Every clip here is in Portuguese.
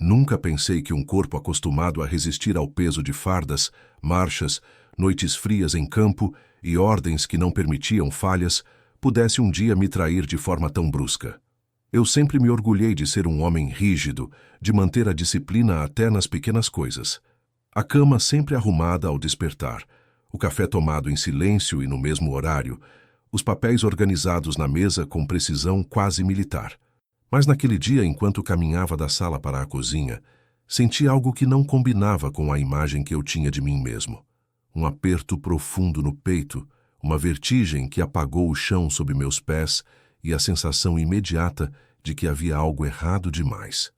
Nunca pensei que um corpo acostumado a resistir ao peso de fardas, marchas, noites frias em campo e ordens que não permitiam falhas, pudesse um dia me trair de forma tão brusca. Eu sempre me orgulhei de ser um homem rígido, de manter a disciplina até nas pequenas coisas. A cama sempre arrumada ao despertar, o café tomado em silêncio e no mesmo horário, os papéis organizados na mesa com precisão quase militar. Mas naquele dia, enquanto caminhava da sala para a cozinha, senti algo que não combinava com a imagem que eu tinha de mim mesmo. Um aperto profundo no peito, uma vertigem que apagou o chão sob meus pés e a sensação imediata de que havia algo errado demais.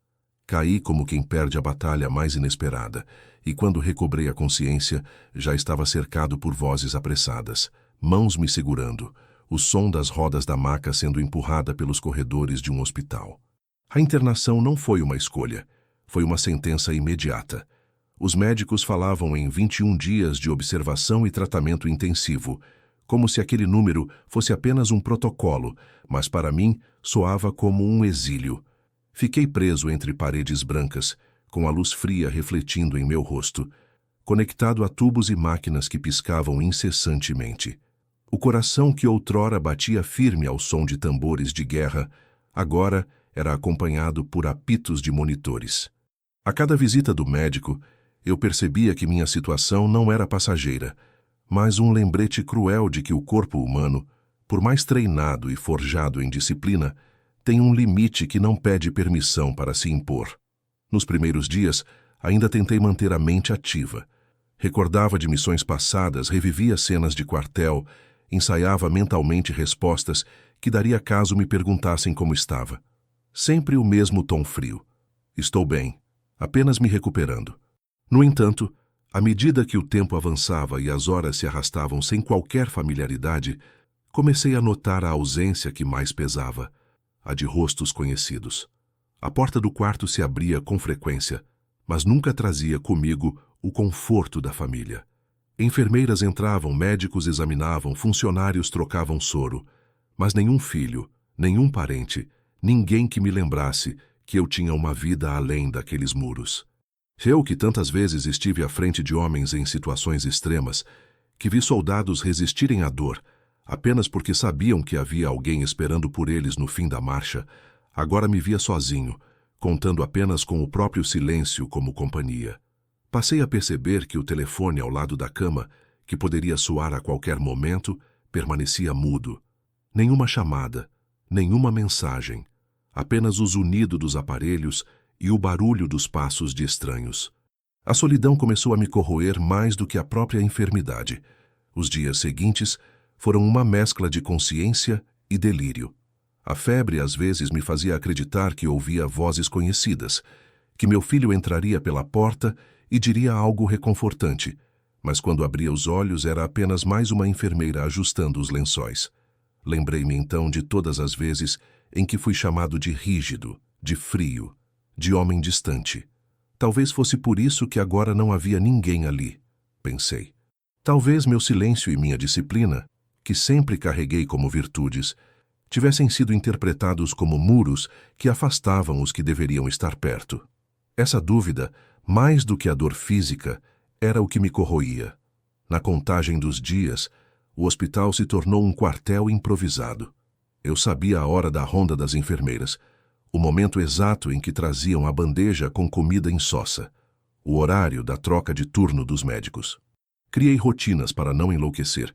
Caí como quem perde a batalha mais inesperada, e quando recobrei a consciência, já estava cercado por vozes apressadas, mãos me segurando, o som das rodas da maca sendo empurrada pelos corredores de um hospital. A internação não foi uma escolha, foi uma sentença imediata. Os médicos falavam em 21 dias de observação e tratamento intensivo, como se aquele número fosse apenas um protocolo, mas para mim soava como um exílio. Fiquei preso entre paredes brancas, com a luz fria refletindo em meu rosto, conectado a tubos e máquinas que piscavam incessantemente. O coração que outrora batia firme ao som de tambores de guerra, agora era acompanhado por apitos de monitores. A cada visita do médico, eu percebia que minha situação não era passageira, mas um lembrete cruel de que o corpo humano, por mais treinado e forjado em disciplina, tem um limite que não pede permissão para se impor. Nos primeiros dias, ainda tentei manter a mente ativa. Recordava de missões passadas, revivia cenas de quartel, ensaiava mentalmente respostas que daria caso me perguntassem como estava. Sempre o mesmo tom frio. Estou bem, apenas me recuperando. No entanto, à medida que o tempo avançava e as horas se arrastavam sem qualquer familiaridade, comecei a notar a ausência que mais pesava, a de rostos conhecidos. A porta do quarto se abria com frequência, mas nunca trazia comigo o conforto da família. Enfermeiras entravam, médicos examinavam, funcionários trocavam soro, mas nenhum filho, nenhum parente, ninguém que me lembrasse que eu tinha uma vida além daqueles muros. Eu, que tantas vezes estive à frente de homens em situações extremas, que vi soldados resistirem à dor, apenas porque sabiam que havia alguém esperando por eles no fim da marcha, agora me via sozinho, contando apenas com o próprio silêncio como companhia. Passei a perceber que o telefone ao lado da cama, que poderia soar a qualquer momento, permanecia mudo. Nenhuma chamada, nenhuma mensagem, apenas o zunido dos aparelhos e o barulho dos passos de estranhos. A solidão começou a me corroer mais do que a própria enfermidade. Os dias seguintes foram uma mescla de consciência e delírio. A febre às vezes me fazia acreditar que ouvia vozes conhecidas, que meu filho entraria pela porta e diria algo reconfortante, mas quando abria os olhos era apenas mais uma enfermeira ajustando os lençóis. Lembrei-me então de todas as vezes em que fui chamado de rígido, de frio, de homem distante. Talvez fosse por isso que agora não havia ninguém ali, pensei. Talvez meu silêncio e minha disciplina, que sempre carreguei como virtudes, tivessem sido interpretados como muros que afastavam os que deveriam estar perto. Essa dúvida, mais do que a dor física, era o que me corroía. Na contagem dos dias, o hospital se tornou um quartel improvisado. Eu sabia a hora da ronda das enfermeiras, o momento exato em que traziam a bandeja com comida insossa, o horário da troca de turno dos médicos. Criei rotinas para não enlouquecer.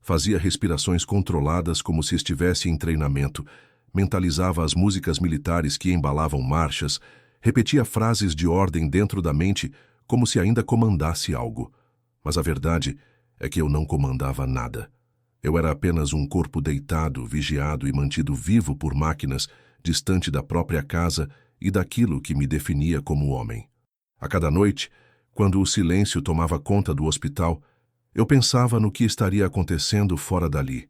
Fazia respirações controladas como se estivesse em treinamento, mentalizava as músicas militares que embalavam marchas, repetia frases de ordem dentro da mente como se ainda comandasse algo. Mas a verdade é que eu não comandava nada. Eu era apenas um corpo deitado, vigiado e mantido vivo por máquinas, distante da própria casa e daquilo que me definia como homem. A cada noite, quando o silêncio tomava conta do hospital, eu pensava no que estaria acontecendo fora dali.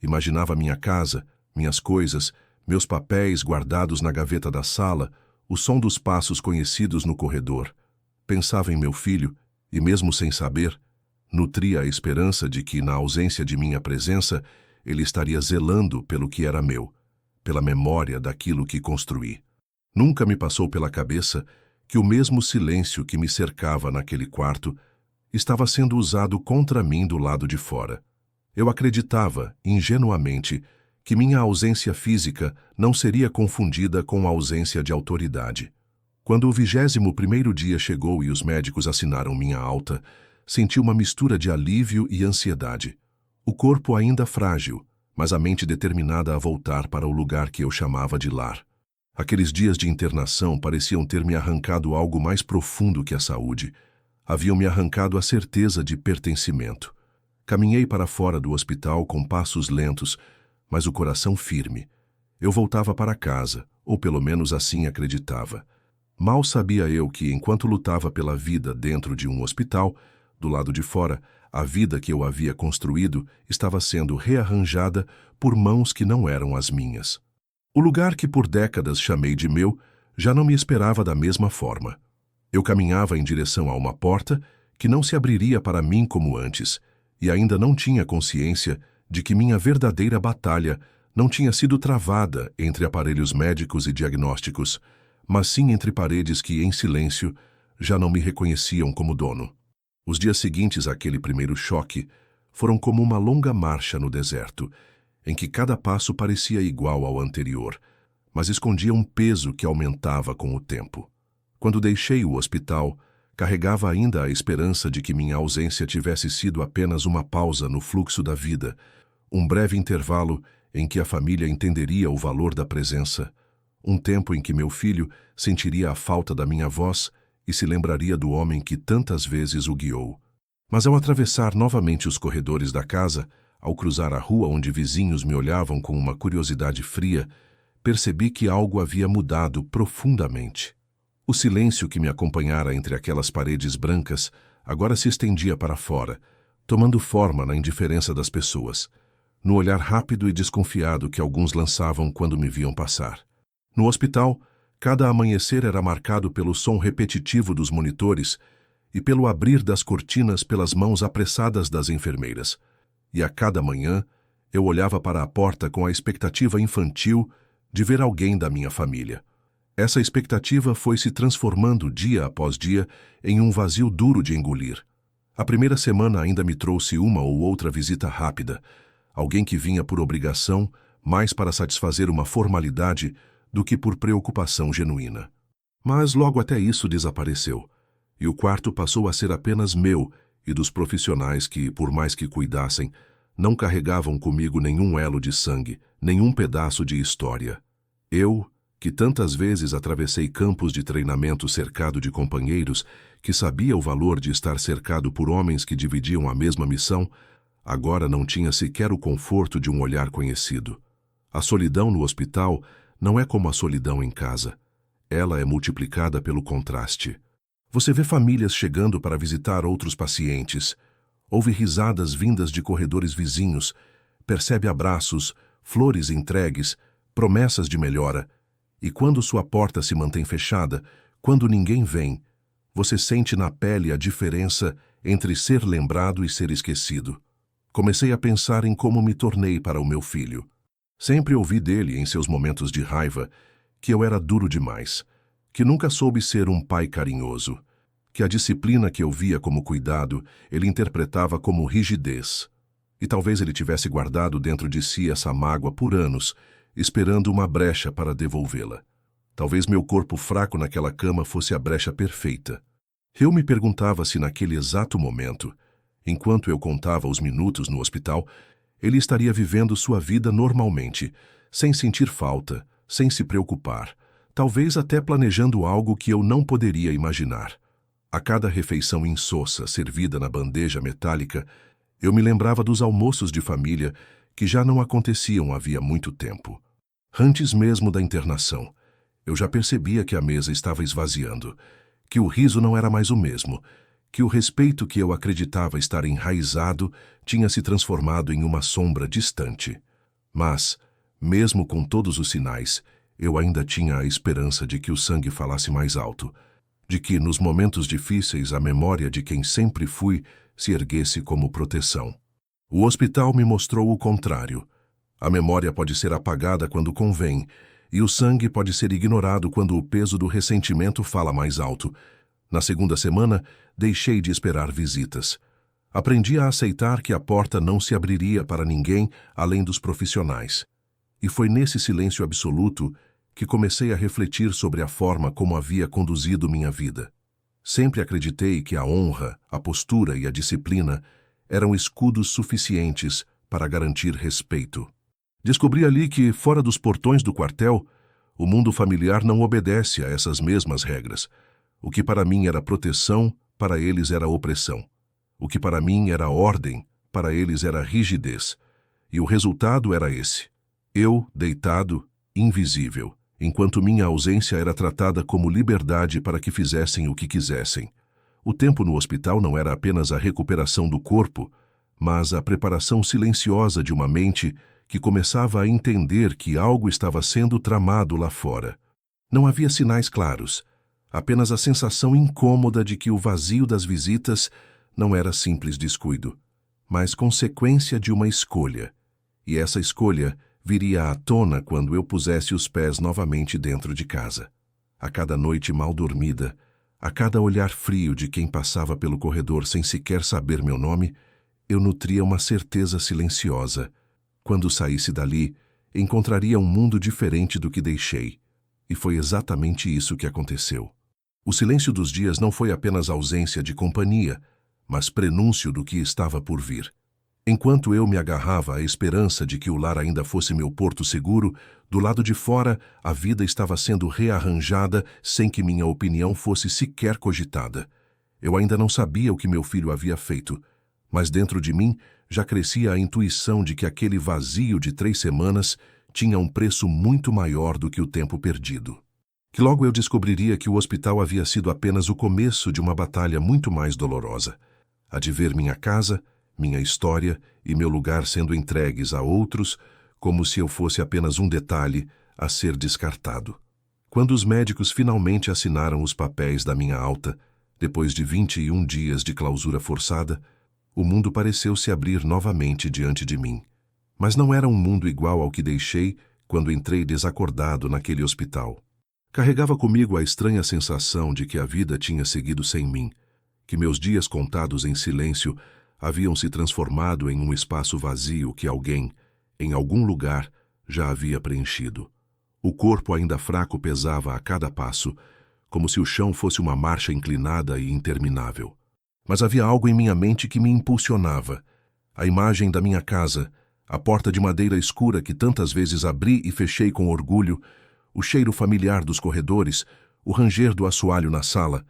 Imaginava minha casa, minhas coisas, meus papéis guardados na gaveta da sala, o som dos passos conhecidos no corredor. Pensava em meu filho e, mesmo sem saber, nutria a esperança de que, na ausência de minha presença, ele estaria zelando pelo que era meu, pela memória daquilo que construí. Nunca me passou pela cabeça que o mesmo silêncio que me cercava naquele quarto estava sendo usado contra mim do lado de fora. Eu acreditava, ingenuamente, que minha ausência física não seria confundida com a ausência de autoridade. Quando o 21º dia chegou e os médicos assinaram minha alta, senti uma mistura de alívio e ansiedade. O corpo ainda frágil, mas a mente determinada a voltar para o lugar que eu chamava de lar. Aqueles dias de internação pareciam ter me arrancado algo mais profundo que a saúde. Haviam me arrancado a certeza de pertencimento. Caminhei para fora do hospital com passos lentos, mas o coração firme. Eu voltava para casa, ou pelo menos assim acreditava. Mal sabia eu que, enquanto lutava pela vida dentro de um hospital, do lado de fora, a vida que eu havia construído estava sendo rearranjada por mãos que não eram as minhas. O lugar que por décadas chamei de meu já não me esperava da mesma forma. Eu caminhava em direção a uma porta que não se abriria para mim como antes, e ainda não tinha consciência de que minha verdadeira batalha não tinha sido travada entre aparelhos médicos e diagnósticos, mas sim entre paredes que, em silêncio, já não me reconheciam como dono. Os dias seguintes àquele primeiro choque foram como uma longa marcha no deserto, em que cada passo parecia igual ao anterior, mas escondia um peso que aumentava com o tempo. Quando deixei o hospital, carregava ainda a esperança de que minha ausência tivesse sido apenas uma pausa no fluxo da vida, um breve intervalo em que a família entenderia o valor da presença, um tempo em que meu filho sentiria a falta da minha voz e se lembraria do homem que tantas vezes o guiou. Mas ao atravessar novamente os corredores da casa, ao cruzar a rua onde vizinhos me olhavam com uma curiosidade fria, percebi que algo havia mudado profundamente. O silêncio que me acompanhara entre aquelas paredes brancas agora se estendia para fora, tomando forma na indiferença das pessoas, no olhar rápido e desconfiado que alguns lançavam quando me viam passar. No hospital, cada amanhecer era marcado pelo som repetitivo dos monitores e pelo abrir das cortinas pelas mãos apressadas das enfermeiras. E a cada manhã, eu olhava para a porta com a expectativa infantil de ver alguém da minha família. Essa expectativa foi se transformando dia após dia em um vazio duro de engolir. A primeira semana ainda me trouxe uma ou outra visita rápida, alguém que vinha por obrigação, mais para satisfazer uma formalidade do que por preocupação genuína. Mas logo até isso desapareceu, e o quarto passou a ser apenas meu e dos profissionais que, por mais que cuidassem, não carregavam comigo nenhum elo de sangue, nenhum pedaço de história. Eu, que tantas vezes atravessei campos de treinamento cercado de companheiros, que sabia o valor de estar cercado por homens que dividiam a mesma missão, agora não tinha sequer o conforto de um olhar conhecido. A solidão no hospital não é como a solidão em casa. Ela é multiplicada pelo contraste. Você vê famílias chegando para visitar outros pacientes, ouve risadas vindas de corredores vizinhos, percebe abraços, flores entregues, promessas de melhora, e quando sua porta se mantém fechada, quando ninguém vem, você sente na pele a diferença entre ser lembrado e ser esquecido. Comecei a pensar em como me tornei para o meu filho. Sempre ouvi dele, em seus momentos de raiva, que eu era duro demais, que nunca soube ser um pai carinhoso, que a disciplina que eu via como cuidado, ele interpretava como rigidez. E talvez ele tivesse guardado dentro de si essa mágoa por anos, esperando uma brecha para devolvê-la. Talvez meu corpo fraco naquela cama fosse a brecha perfeita. Eu me perguntava se naquele exato momento, enquanto eu contava os minutos no hospital, ele estaria vivendo sua vida normalmente, sem sentir falta, sem se preocupar, talvez até planejando algo que eu não poderia imaginar. A cada refeição insossa servida na bandeja metálica, eu me lembrava dos almoços de família que já não aconteciam havia muito tempo. Antes mesmo da internação, eu já percebia que a mesa estava esvaziando, que o riso não era mais o mesmo, que o respeito que eu acreditava estar enraizado tinha se transformado em uma sombra distante. Mas, mesmo com todos os sinais, eu ainda tinha a esperança de que o sangue falasse mais alto, de que, nos momentos difíceis, a memória de quem sempre fui se erguesse como proteção. O hospital me mostrou o contrário. A memória pode ser apagada quando convém, e o sangue pode ser ignorado quando o peso do ressentimento fala mais alto. Na segunda semana, deixei de esperar visitas. Aprendi a aceitar que a porta não se abriria para ninguém além dos profissionais. E foi nesse silêncio absoluto que comecei a refletir sobre a forma como havia conduzido minha vida. Sempre acreditei que a honra, a postura e a disciplina eram escudos suficientes para garantir respeito. Descobri ali que, fora dos portões do quartel, o mundo familiar não obedece a essas mesmas regras. O que para mim era proteção, para eles era opressão. O que para mim era ordem, para eles era rigidez. E o resultado era esse. Eu, deitado, invisível, enquanto minha ausência era tratada como liberdade para que fizessem o que quisessem. O tempo no hospital não era apenas a recuperação do corpo, mas a preparação silenciosa de uma mente que começava a entender que algo estava sendo tramado lá fora. Não havia sinais claros, apenas a sensação incômoda de que o vazio das visitas não era simples descuido, mas consequência de uma escolha. E essa escolha viria à tona quando eu pusesse os pés novamente dentro de casa. A cada noite mal dormida, a cada olhar frio de quem passava pelo corredor sem sequer saber meu nome, eu nutria uma certeza silenciosa. Quando saísse dali, encontraria um mundo diferente do que deixei. E foi exatamente isso que aconteceu. O silêncio dos dias não foi apenas ausência de companhia, mas prenúncio do que estava por vir. Enquanto eu me agarrava à esperança de que o lar ainda fosse meu porto seguro, do lado de fora a vida estava sendo rearranjada sem que minha opinião fosse sequer cogitada. Eu ainda não sabia o que meu filho havia feito, mas dentro de mim já crescia a intuição de que aquele vazio de 3 semanas tinha um preço muito maior do que o tempo perdido. Que logo eu descobriria que o hospital havia sido apenas o começo de uma batalha muito mais dolorosa. A de ver minha casa, minha história e meu lugar sendo entregues a outros, como se eu fosse apenas um detalhe a ser descartado. Quando os médicos finalmente assinaram os papéis da minha alta, depois de 21 dias de clausura forçada, o mundo pareceu se abrir novamente diante de mim. Mas não era um mundo igual ao que deixei quando entrei desacordado naquele hospital. Carregava comigo a estranha sensação de que a vida tinha seguido sem mim, que meus dias contados em silêncio haviam se transformado em um espaço vazio que alguém, em algum lugar, já havia preenchido. O corpo ainda fraco pesava a cada passo, como se o chão fosse uma marcha inclinada e interminável. Mas havia algo em minha mente que me impulsionava. A imagem da minha casa, a porta de madeira escura que tantas vezes abri e fechei com orgulho, o cheiro familiar dos corredores, o ranger do assoalho na sala.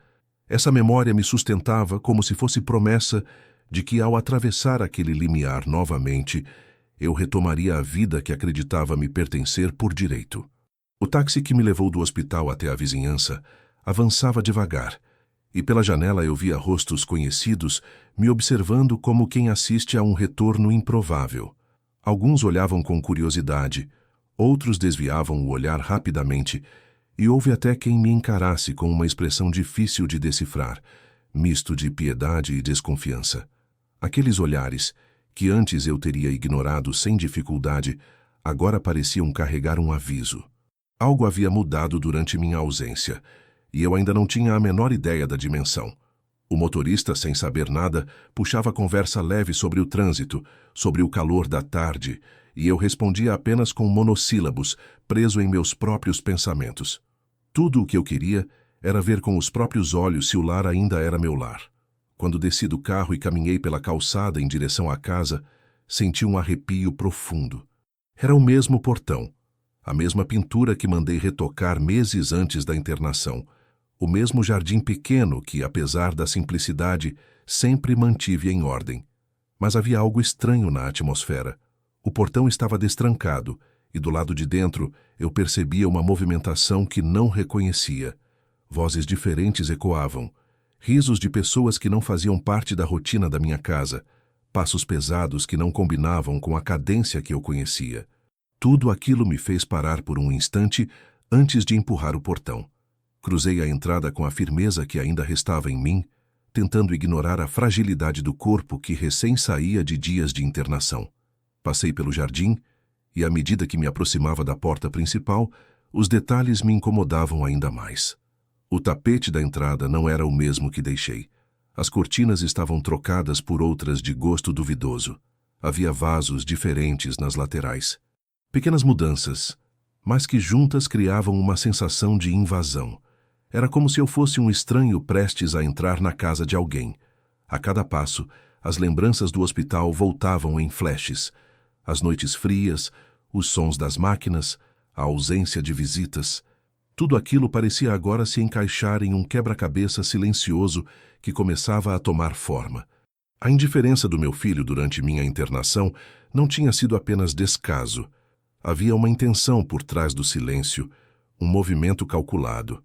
Essa memória me sustentava como se fosse promessa de que, ao atravessar aquele limiar novamente, eu retomaria a vida que acreditava me pertencer por direito. O táxi que me levou do hospital até a vizinhança avançava devagar, e pela janela eu via rostos conhecidos me observando como quem assiste a um retorno improvável. Alguns olhavam com curiosidade, outros desviavam o olhar rapidamente, e houve até quem me encarasse com uma expressão difícil de decifrar, misto de piedade e desconfiança. Aqueles olhares, que antes eu teria ignorado sem dificuldade, agora pareciam carregar um aviso. Algo havia mudado durante minha ausência, e eu ainda não tinha a menor ideia da dimensão. O motorista, sem saber nada, puxava conversa leve sobre o trânsito, sobre o calor da tarde, e eu respondia apenas com monossílabos, preso em meus próprios pensamentos. Tudo o que eu queria era ver com os próprios olhos se o lar ainda era meu lar. Quando desci do carro e caminhei pela calçada em direção à casa, senti um arrepio profundo. Era o mesmo portão, a mesma pintura que mandei retocar meses antes da internação, o mesmo jardim pequeno que, apesar da simplicidade, sempre mantive em ordem. Mas havia algo estranho na atmosfera. O portão estava destrancado, e do lado de dentro eu percebia uma movimentação que não reconhecia. Vozes diferentes ecoavam, risos de pessoas que não faziam parte da rotina da minha casa, passos pesados que não combinavam com a cadência que eu conhecia. Tudo aquilo me fez parar por um instante antes de empurrar o portão. Cruzei a entrada com a firmeza que ainda restava em mim, tentando ignorar a fragilidade do corpo que recém saía de dias de internação. Passei pelo jardim e, à medida que me aproximava da porta principal, Os detalhes me incomodavam ainda mais. O tapete da entrada não era o mesmo que deixei. As cortinas estavam trocadas por outras de gosto duvidoso. Havia vasos diferentes nas laterais. Pequenas mudanças, mas que juntas criavam uma sensação de invasão. Era como se eu fosse um estranho prestes a entrar na casa de alguém. A cada passo, as lembranças do hospital voltavam em flashes. As noites frias, os sons das máquinas, a ausência de visitas. Tudo aquilo parecia agora se encaixar em um quebra-cabeça silencioso que começava a tomar forma. A indiferença do meu filho durante minha internação não tinha sido apenas descaso. Havia uma intenção por trás do silêncio, um movimento calculado.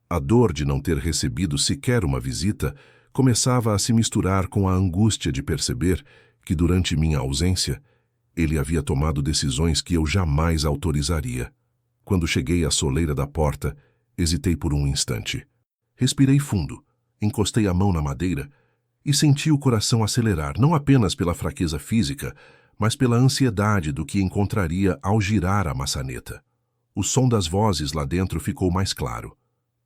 A dor de não ter recebido sequer uma visita começava a se misturar com a angústia de perceber que, durante minha ausência, ele havia tomado decisões que eu jamais autorizaria. Quando cheguei à soleira da porta, hesitei por um instante. Respirei fundo, encostei a mão na madeira e senti o coração acelerar, não apenas pela fraqueza física, mas pela ansiedade do que encontraria ao girar a maçaneta. O som das vozes lá dentro ficou mais claro.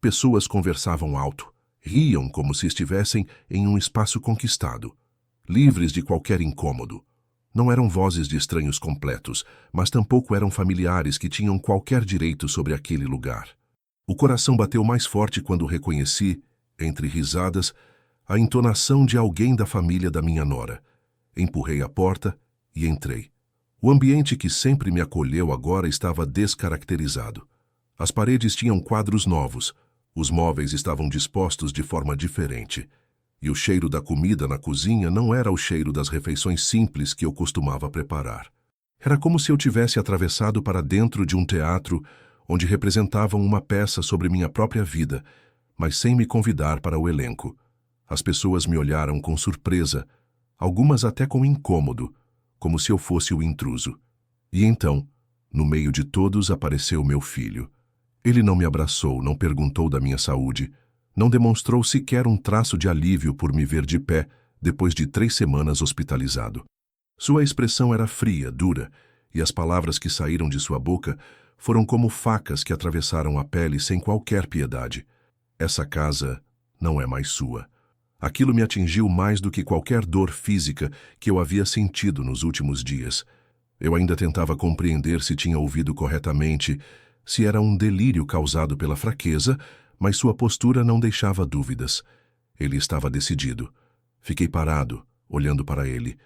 Pessoas conversavam alto, riam como se estivessem em um espaço conquistado, livres de qualquer incômodo. Não eram vozes de estranhos completos, mas tampouco eram familiares que tinham qualquer direito sobre aquele lugar. O coração bateu mais forte quando reconheci, entre risadas, a entonação de alguém da família da minha nora. Empurrei a porta e entrei. O ambiente que sempre me acolheu agora estava descaracterizado. As paredes tinham quadros novos, os móveis estavam dispostos de forma diferente. E o cheiro da comida na cozinha não era o cheiro das refeições simples que eu costumava preparar. Era como se eu tivesse atravessado para dentro de um teatro onde representavam uma peça sobre minha própria vida, mas sem me convidar para o elenco. As pessoas me olharam com surpresa, algumas até com incômodo, como se eu fosse o intruso. E então, no meio de todos, apareceu meu filho. Ele não me abraçou, não perguntou da minha saúde, não demonstrou sequer um traço de alívio por me ver de pé depois de 3 semanas hospitalizado. Sua expressão era fria, dura, e as palavras que saíram de sua boca foram como facas que atravessaram a pele sem qualquer piedade. Essa casa não é mais sua. Aquilo me atingiu mais do que qualquer dor física que eu havia sentido nos últimos dias. Eu ainda tentava compreender se tinha ouvido corretamente, se era um delírio causado pela fraqueza, mas sua postura não deixava dúvidas. Ele estava decidido. Fiquei parado, olhando para ele,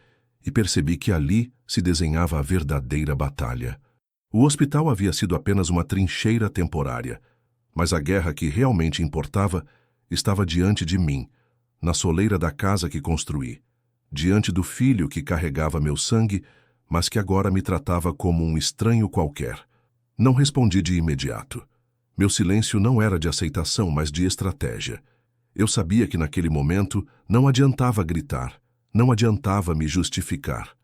e percebi que ali se desenhava a verdadeira batalha. O hospital havia sido apenas uma trincheira temporária, mas a guerra que realmente importava estava diante de mim, na soleira da casa que construí, diante do filho que carregava meu sangue, mas que agora me tratava como um estranho qualquer. Não respondi de imediato. Meu silêncio não era de aceitação, mas de estratégia. Eu sabia que naquele momento não adiantava gritar, não adiantava me justificar.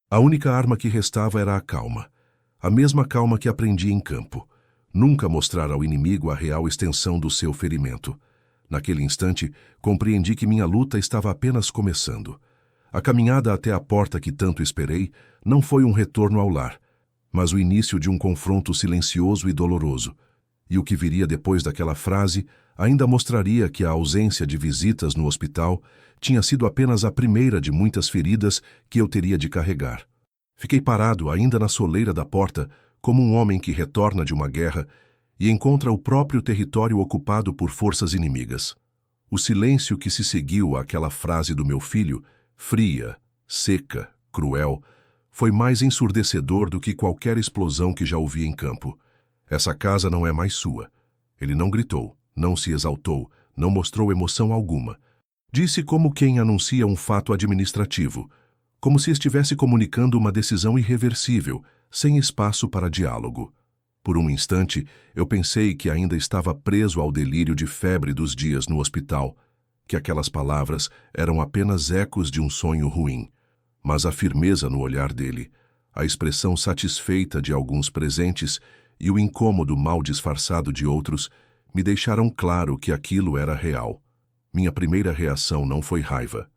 A única arma que restava era a calma. A mesma calma que aprendi em campo. Nunca mostrar ao inimigo a real extensão do seu ferimento. Naquele instante, compreendi que minha luta estava apenas começando. A caminhada até a porta que tanto esperei não foi um retorno ao lar, mas o início de um confronto silencioso e doloroso. E o que viria depois daquela frase ainda mostraria que a ausência de visitas no hospital tinha sido apenas a primeira de muitas feridas que eu teria de carregar. Fiquei parado ainda na soleira da porta, como um homem que retorna de uma guerra e encontra o próprio território ocupado por forças inimigas. O silêncio que se seguiu àquela frase do meu filho, fria, seca, cruel, foi mais ensurdecedor do que qualquer explosão que já ouvi em campo. Essa casa não é mais sua. Ele não gritou, não se exaltou, não mostrou emoção alguma. Disse como quem anuncia um fato administrativo, como se estivesse comunicando uma decisão irreversível, sem espaço para diálogo. Por um instante, eu pensei que ainda estava preso ao delírio de febre dos dias no hospital, que aquelas palavras eram apenas ecos de um sonho ruim. Mas a firmeza no olhar dele, a expressão satisfeita de alguns presentes e o incômodo mal disfarçado de outros me deixaram claro que aquilo era real. Minha primeira reação não foi raiva.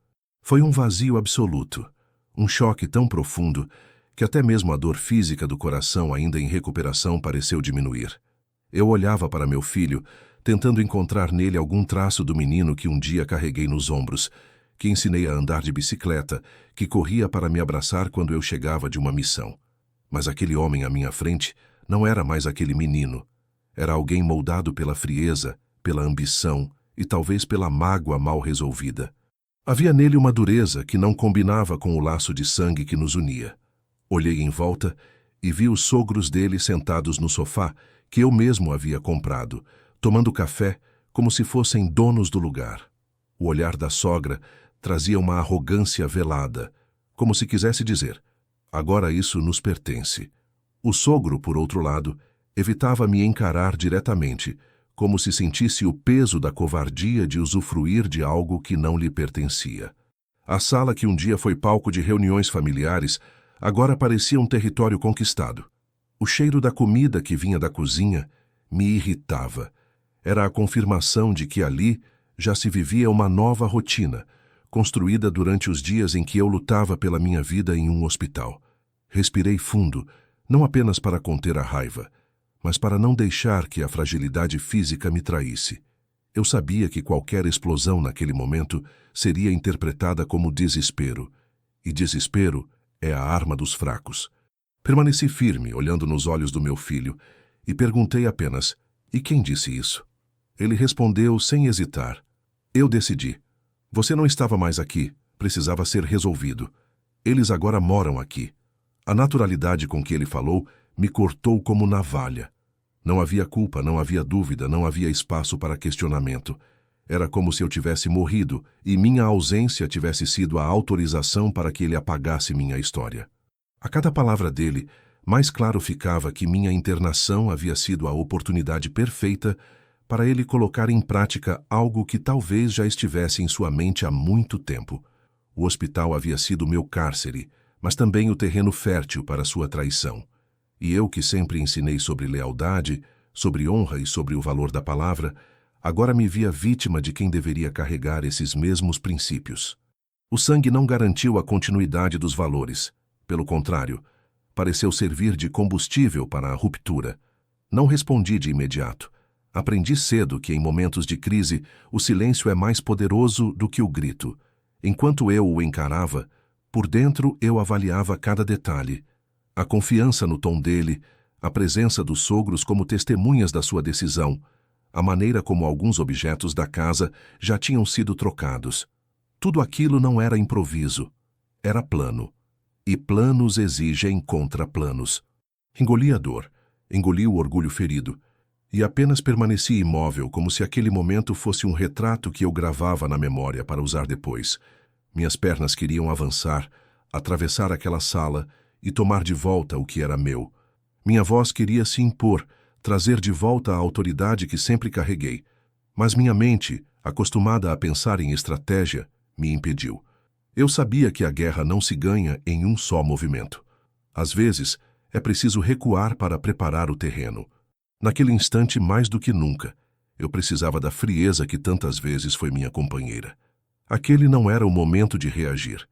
Foi um vazio absoluto, um choque tão profundo que até mesmo a dor física do coração ainda em recuperação pareceu diminuir. Eu olhava para meu filho, tentando encontrar nele algum traço do menino que um dia carreguei nos ombros, que ensinei a andar de bicicleta, que corria para me abraçar quando eu chegava de uma missão. Mas aquele homem à minha frente não era mais aquele menino. Era alguém moldado pela frieza, pela ambição e talvez pela mágoa mal resolvida. Havia nele uma dureza que não combinava com o laço de sangue que nos unia. Olhei em volta e vi os sogros dele sentados no sofá que eu mesmo havia comprado, tomando café como se fossem donos do lugar. O olhar da sogra trazia uma arrogância velada, como se quisesse dizer: agora isso nos pertence. O sogro, por outro lado, evitava me encarar diretamente, como se sentisse o peso da covardia de usufruir de algo que não lhe pertencia. A sala que um dia foi palco de reuniões familiares agora parecia um território conquistado. O cheiro da comida que vinha da cozinha me irritava. Era a confirmação de que ali já se vivia uma nova rotina, construída durante os dias em que eu lutava pela minha vida em um hospital. Respirei fundo, não apenas para conter a raiva, mas para não deixar que a fragilidade física me traísse. Eu sabia que qualquer explosão naquele momento seria interpretada como desespero, e desespero é a arma dos fracos. Permaneci firme, olhando nos olhos do meu filho, e perguntei apenas: e quem disse isso? Ele respondeu sem hesitar: eu decidi. Você não estava mais aqui, precisava ser resolvido. Eles agora moram aqui. A naturalidade com que ele falou me cortou como navalha. Não havia culpa, não havia dúvida, não havia espaço para questionamento. Era como se eu tivesse morrido e minha ausência tivesse sido a autorização para que ele apagasse minha história. A cada palavra dele, mais claro ficava que minha internação havia sido a oportunidade perfeita para ele colocar em prática algo que talvez já estivesse em sua mente há muito tempo. O hospital havia sido meu cárcere, mas também o terreno fértil para sua traição. E eu, que sempre ensinei sobre lealdade, sobre honra e sobre o valor da palavra, agora me via vítima de quem deveria carregar esses mesmos princípios. O sangue não garantiu a continuidade dos valores. Pelo contrário, pareceu servir de combustível para a ruptura. Não respondi de imediato. Aprendi cedo que em momentos de crise o silêncio é mais poderoso do que o grito. Enquanto eu o encarava, por dentro eu avaliava cada detalhe. A confiança no tom dele, a presença dos sogros como testemunhas da sua decisão, a maneira como alguns objetos da casa já tinham sido trocados. Tudo aquilo não era improviso, era plano. E planos exigem contraplanos. Engoli a dor, engoli o orgulho ferido, e apenas permaneci imóvel como se aquele momento fosse um retrato que eu gravava na memória para usar depois. Minhas pernas queriam avançar, atravessar aquela sala e tomar de volta o que era meu. Minha voz queria se impor, trazer de volta a autoridade que sempre carreguei. Mas minha mente, acostumada a pensar em estratégia, me impediu. Eu sabia que a guerra não se ganha em um só movimento. Às vezes, é preciso recuar para preparar o terreno. Naquele instante, mais do que nunca, eu precisava da frieza que tantas vezes foi minha companheira. Aquele não era o momento de reagir.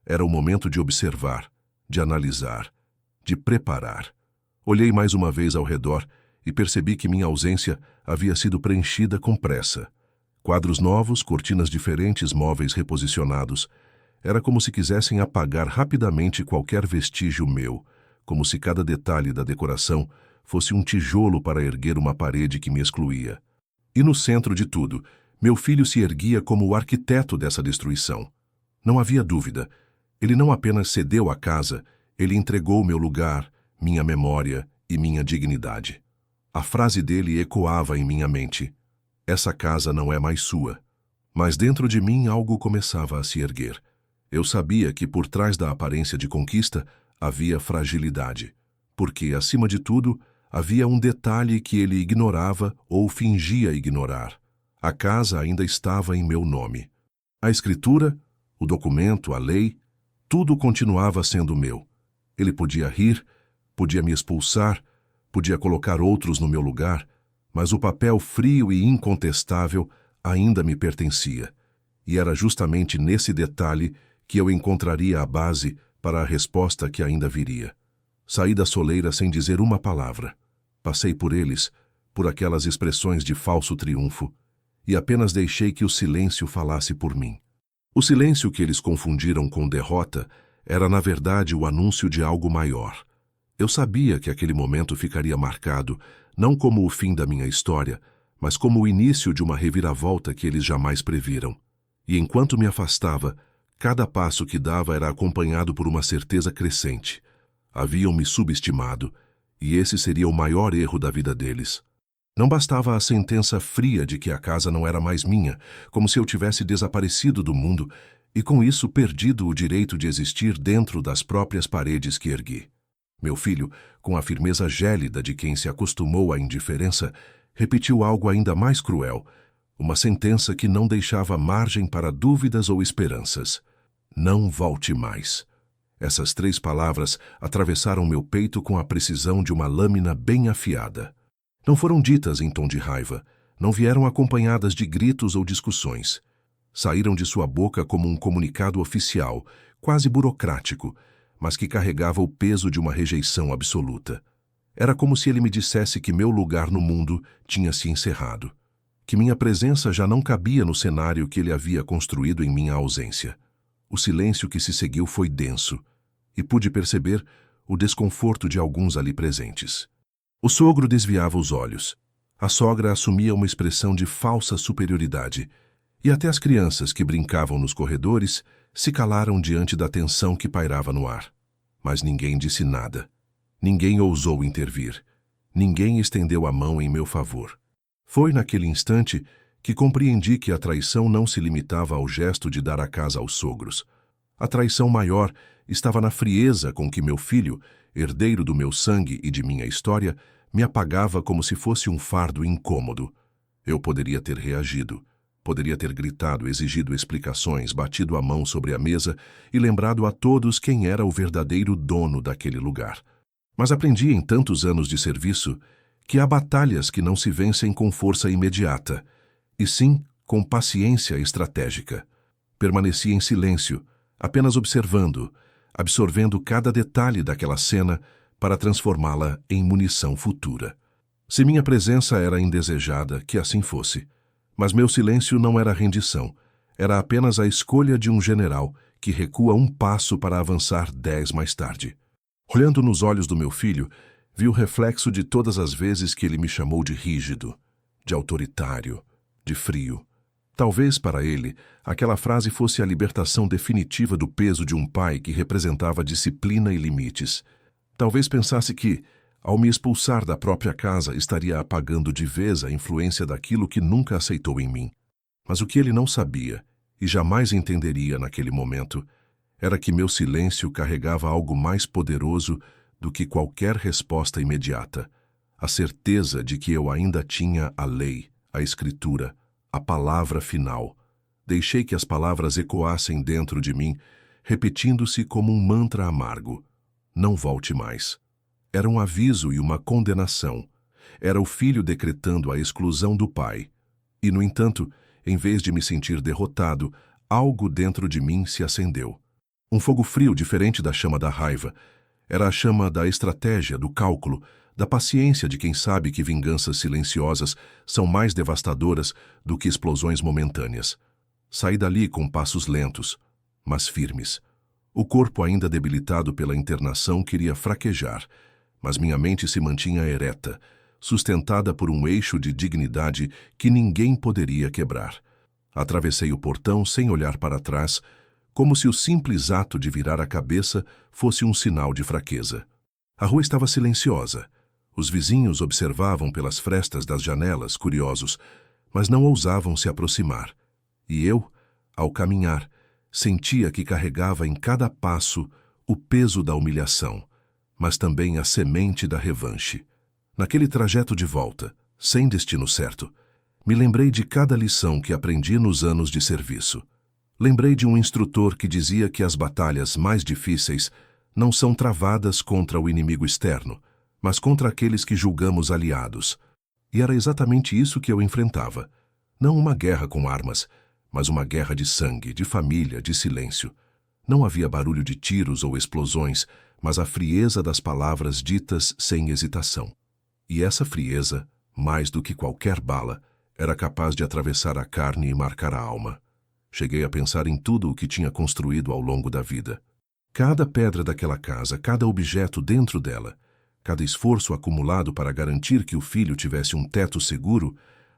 Era o momento de observar, de analisar, de preparar. Olhei mais uma vez ao redor e percebi que minha ausência havia sido preenchida com pressa. Quadros novos, cortinas diferentes, móveis reposicionados. Era como se quisessem apagar rapidamente qualquer vestígio meu, como se cada detalhe da decoração fosse um tijolo para erguer uma parede que me excluía. E no centro de tudo, meu filho se erguia como o arquiteto dessa destruição. Não havia dúvida. Ele não apenas cedeu a casa, ele entregou meu lugar, minha memória e minha dignidade. A frase dele ecoava em minha mente: essa casa não é mais sua. Mas dentro de mim algo começava a se erguer. Eu sabia que por trás da aparência de conquista havia fragilidade, porque, acima de tudo, havia um detalhe que ele ignorava ou fingia ignorar. A casa ainda estava em meu nome. A escritura, o documento, a lei, tudo continuava sendo meu. Ele podia rir, podia me expulsar, podia colocar outros no meu lugar, mas o papel frio e incontestável ainda me pertencia. E era justamente nesse detalhe que eu encontraria a base para a resposta que ainda viria. Saí da soleira sem dizer uma palavra. Passei por eles, por aquelas expressões de falso triunfo, e apenas deixei que o silêncio falasse por mim. O silêncio que eles confundiram com derrota era, na verdade, o anúncio de algo maior. Eu sabia que aquele momento ficaria marcado, não como o fim da minha história, mas como o início de uma reviravolta que eles jamais previram. E enquanto me afastava, cada passo que dava era acompanhado por uma certeza crescente. Haviam me subestimado, e esse seria o maior erro da vida deles. Não bastava a sentença fria de que a casa não era mais minha, como se eu tivesse desaparecido do mundo e com isso perdido o direito de existir dentro das próprias paredes que ergui. Meu filho, com a firmeza gélida de quem se acostumou à indiferença, repetiu algo ainda mais cruel, uma sentença que não deixava margem para dúvidas ou esperanças. Não volte mais. Essas 3 palavras atravessaram meu peito com a precisão de uma lâmina bem afiada. Não foram ditas em tom de raiva, não vieram acompanhadas de gritos ou discussões. Saíram de sua boca como um comunicado oficial, quase burocrático, mas que carregava o peso de uma rejeição absoluta. Era como se ele me dissesse que meu lugar no mundo tinha se encerrado, que minha presença já não cabia no cenário que ele havia construído em minha ausência. O silêncio que se seguiu foi denso, e pude perceber o desconforto de alguns ali presentes. O sogro desviava os olhos. A sogra assumia uma expressão de falsa superioridade, e até as crianças que brincavam nos corredores se calaram diante da tensão que pairava no ar. Mas ninguém disse nada. Ninguém ousou intervir. Ninguém estendeu a mão em meu favor. Foi naquele instante que compreendi que a traição não se limitava ao gesto de dar a casa aos sogros. A traição maior estava na frieza com que meu filho, herdeiro do meu sangue e de minha história, me apagava como se fosse um fardo incômodo. Eu poderia ter reagido. Poderia ter gritado, exigido explicações, batido a mão sobre a mesa e lembrado a todos quem era o verdadeiro dono daquele lugar. Mas aprendi em tantos anos de serviço que há batalhas que não se vencem com força imediata, e sim com paciência estratégica. Permaneci em silêncio, apenas observando, absorvendo cada detalhe daquela cena para transformá-la em munição futura. Se minha presença era indesejada, que assim fosse. Mas meu silêncio não era rendição, era apenas a escolha de um general que recua um passo para avançar 10 mais tarde. Olhando nos olhos do meu filho, vi o reflexo de todas as vezes que ele me chamou de rígido, de autoritário, de frio. Talvez para ele, aquela frase fosse a libertação definitiva do peso de um pai que representava disciplina e limites. Talvez pensasse que, ao me expulsar da própria casa, estaria apagando de vez a influência daquilo que nunca aceitou em mim. Mas o que ele não sabia, e jamais entenderia naquele momento, era que meu silêncio carregava algo mais poderoso do que qualquer resposta imediata. A certeza de que eu ainda tinha a lei, a escritura, a palavra final. Deixei que as palavras ecoassem dentro de mim, repetindo-se como um mantra amargo. Não volte mais. Era um aviso e uma condenação. Era o filho decretando a exclusão do pai. E, no entanto, em vez de me sentir derrotado, algo dentro de mim se acendeu. Um fogo frio diferente da chama da raiva. Era a chama da estratégia, do cálculo, da paciência de quem sabe que vinganças silenciosas são mais devastadoras do que explosões momentâneas. Saí dali com passos lentos, mas firmes. O corpo, ainda debilitado pela internação, queria fraquejar, mas minha mente se mantinha ereta, sustentada por um eixo de dignidade que ninguém poderia quebrar. Atravessei o portão sem olhar para trás, como se o simples ato de virar a cabeça fosse um sinal de fraqueza. A rua estava silenciosa. Os vizinhos observavam pelas frestas das janelas, curiosos, mas não ousavam se aproximar. E eu, ao caminhar, sentia que carregava em cada passo o peso da humilhação, mas também a semente da revanche. Naquele trajeto de volta, sem destino certo, me lembrei de cada lição que aprendi nos anos de serviço. Lembrei de um instrutor que dizia que as batalhas mais difíceis não são travadas contra o inimigo externo, mas contra aqueles que julgamos aliados. E era exatamente isso que eu enfrentava. Não uma guerra com armas, mas uma guerra de sangue, de família, de silêncio. Não havia barulho de tiros ou explosões, mas a frieza das palavras ditas sem hesitação. E essa frieza Mais do que qualquer bala, era capaz de atravessar a carne e marcar a alma. Cheguei a pensar em tudo o que tinha construído ao longo da vida. Cada pedra daquela casa, cada objeto dentro dela, cada esforço acumulado para garantir que o filho tivesse um teto seguro,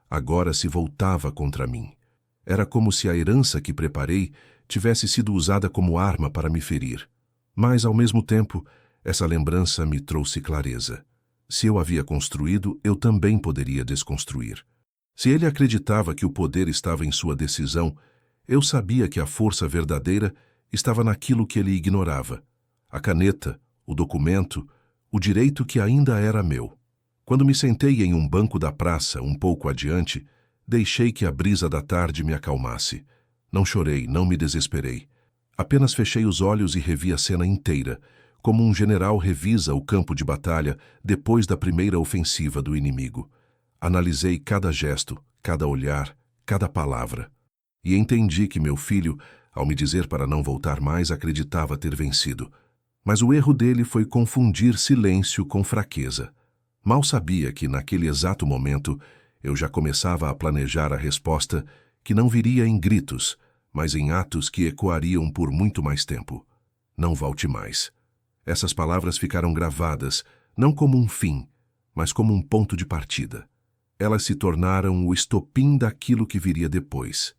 agora se voltava contra mim. Era como se a herança que preparei tivesse sido usada como arma para me ferir. Mas, ao mesmo tempo, essa lembrança me trouxe clareza. Se eu havia construído, eu também poderia desconstruir. Se ele acreditava que o poder estava em sua decisão, eu sabia que a força verdadeira estava naquilo que ele ignorava. A caneta, o documento, o direito que ainda era meu. Quando me sentei em um banco da praça, um pouco adiante, deixei que a brisa da tarde me acalmasse. Não chorei, não me desesperei. Apenas fechei os olhos e revi a cena inteira, como um general revisa o campo de batalha depois da primeira ofensiva do inimigo. Analisei cada gesto, cada olhar, cada palavra. E entendi que meu filho, ao me dizer para não voltar mais, acreditava ter vencido. Mas o erro dele foi confundir silêncio com fraqueza. Mal sabia que, naquele exato momento, eu já começava a planejar a resposta que não viria em gritos, mas em atos que ecoariam por muito mais tempo. Não volte mais. Essas palavras ficaram gravadas, não como um fim, mas como um ponto de partida. Elas se tornaram o estopim daquilo que viria depois.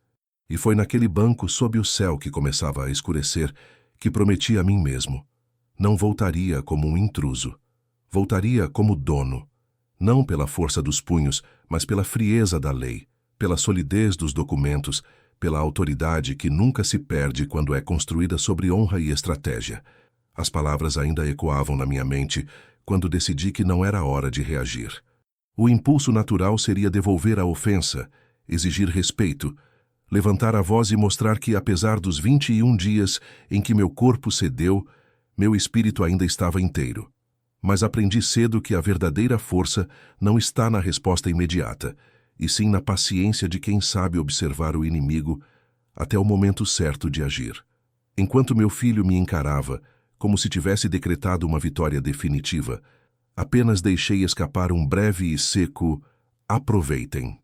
E foi naquele banco sob o céu que começava a escurecer que prometi a mim mesmo. Não voltaria como um intruso. Voltaria como dono. Não pela força dos punhos, mas pela frieza da lei, pela solidez dos documentos, pela autoridade que nunca se perde quando é construída sobre honra e estratégia. As palavras ainda ecoavam na minha mente quando decidi que não era hora de reagir. O impulso natural seria devolver a ofensa, exigir respeito, levantar a voz e mostrar que, apesar dos 21 dias em que meu corpo cedeu, meu espírito ainda estava inteiro. Mas aprendi cedo que a verdadeira força não está na resposta imediata, e sim na paciência de quem sabe observar o inimigo até o momento certo de agir. Enquanto meu filho me encarava, como se tivesse decretado uma vitória definitiva, apenas deixei escapar um breve e seco "aproveitem".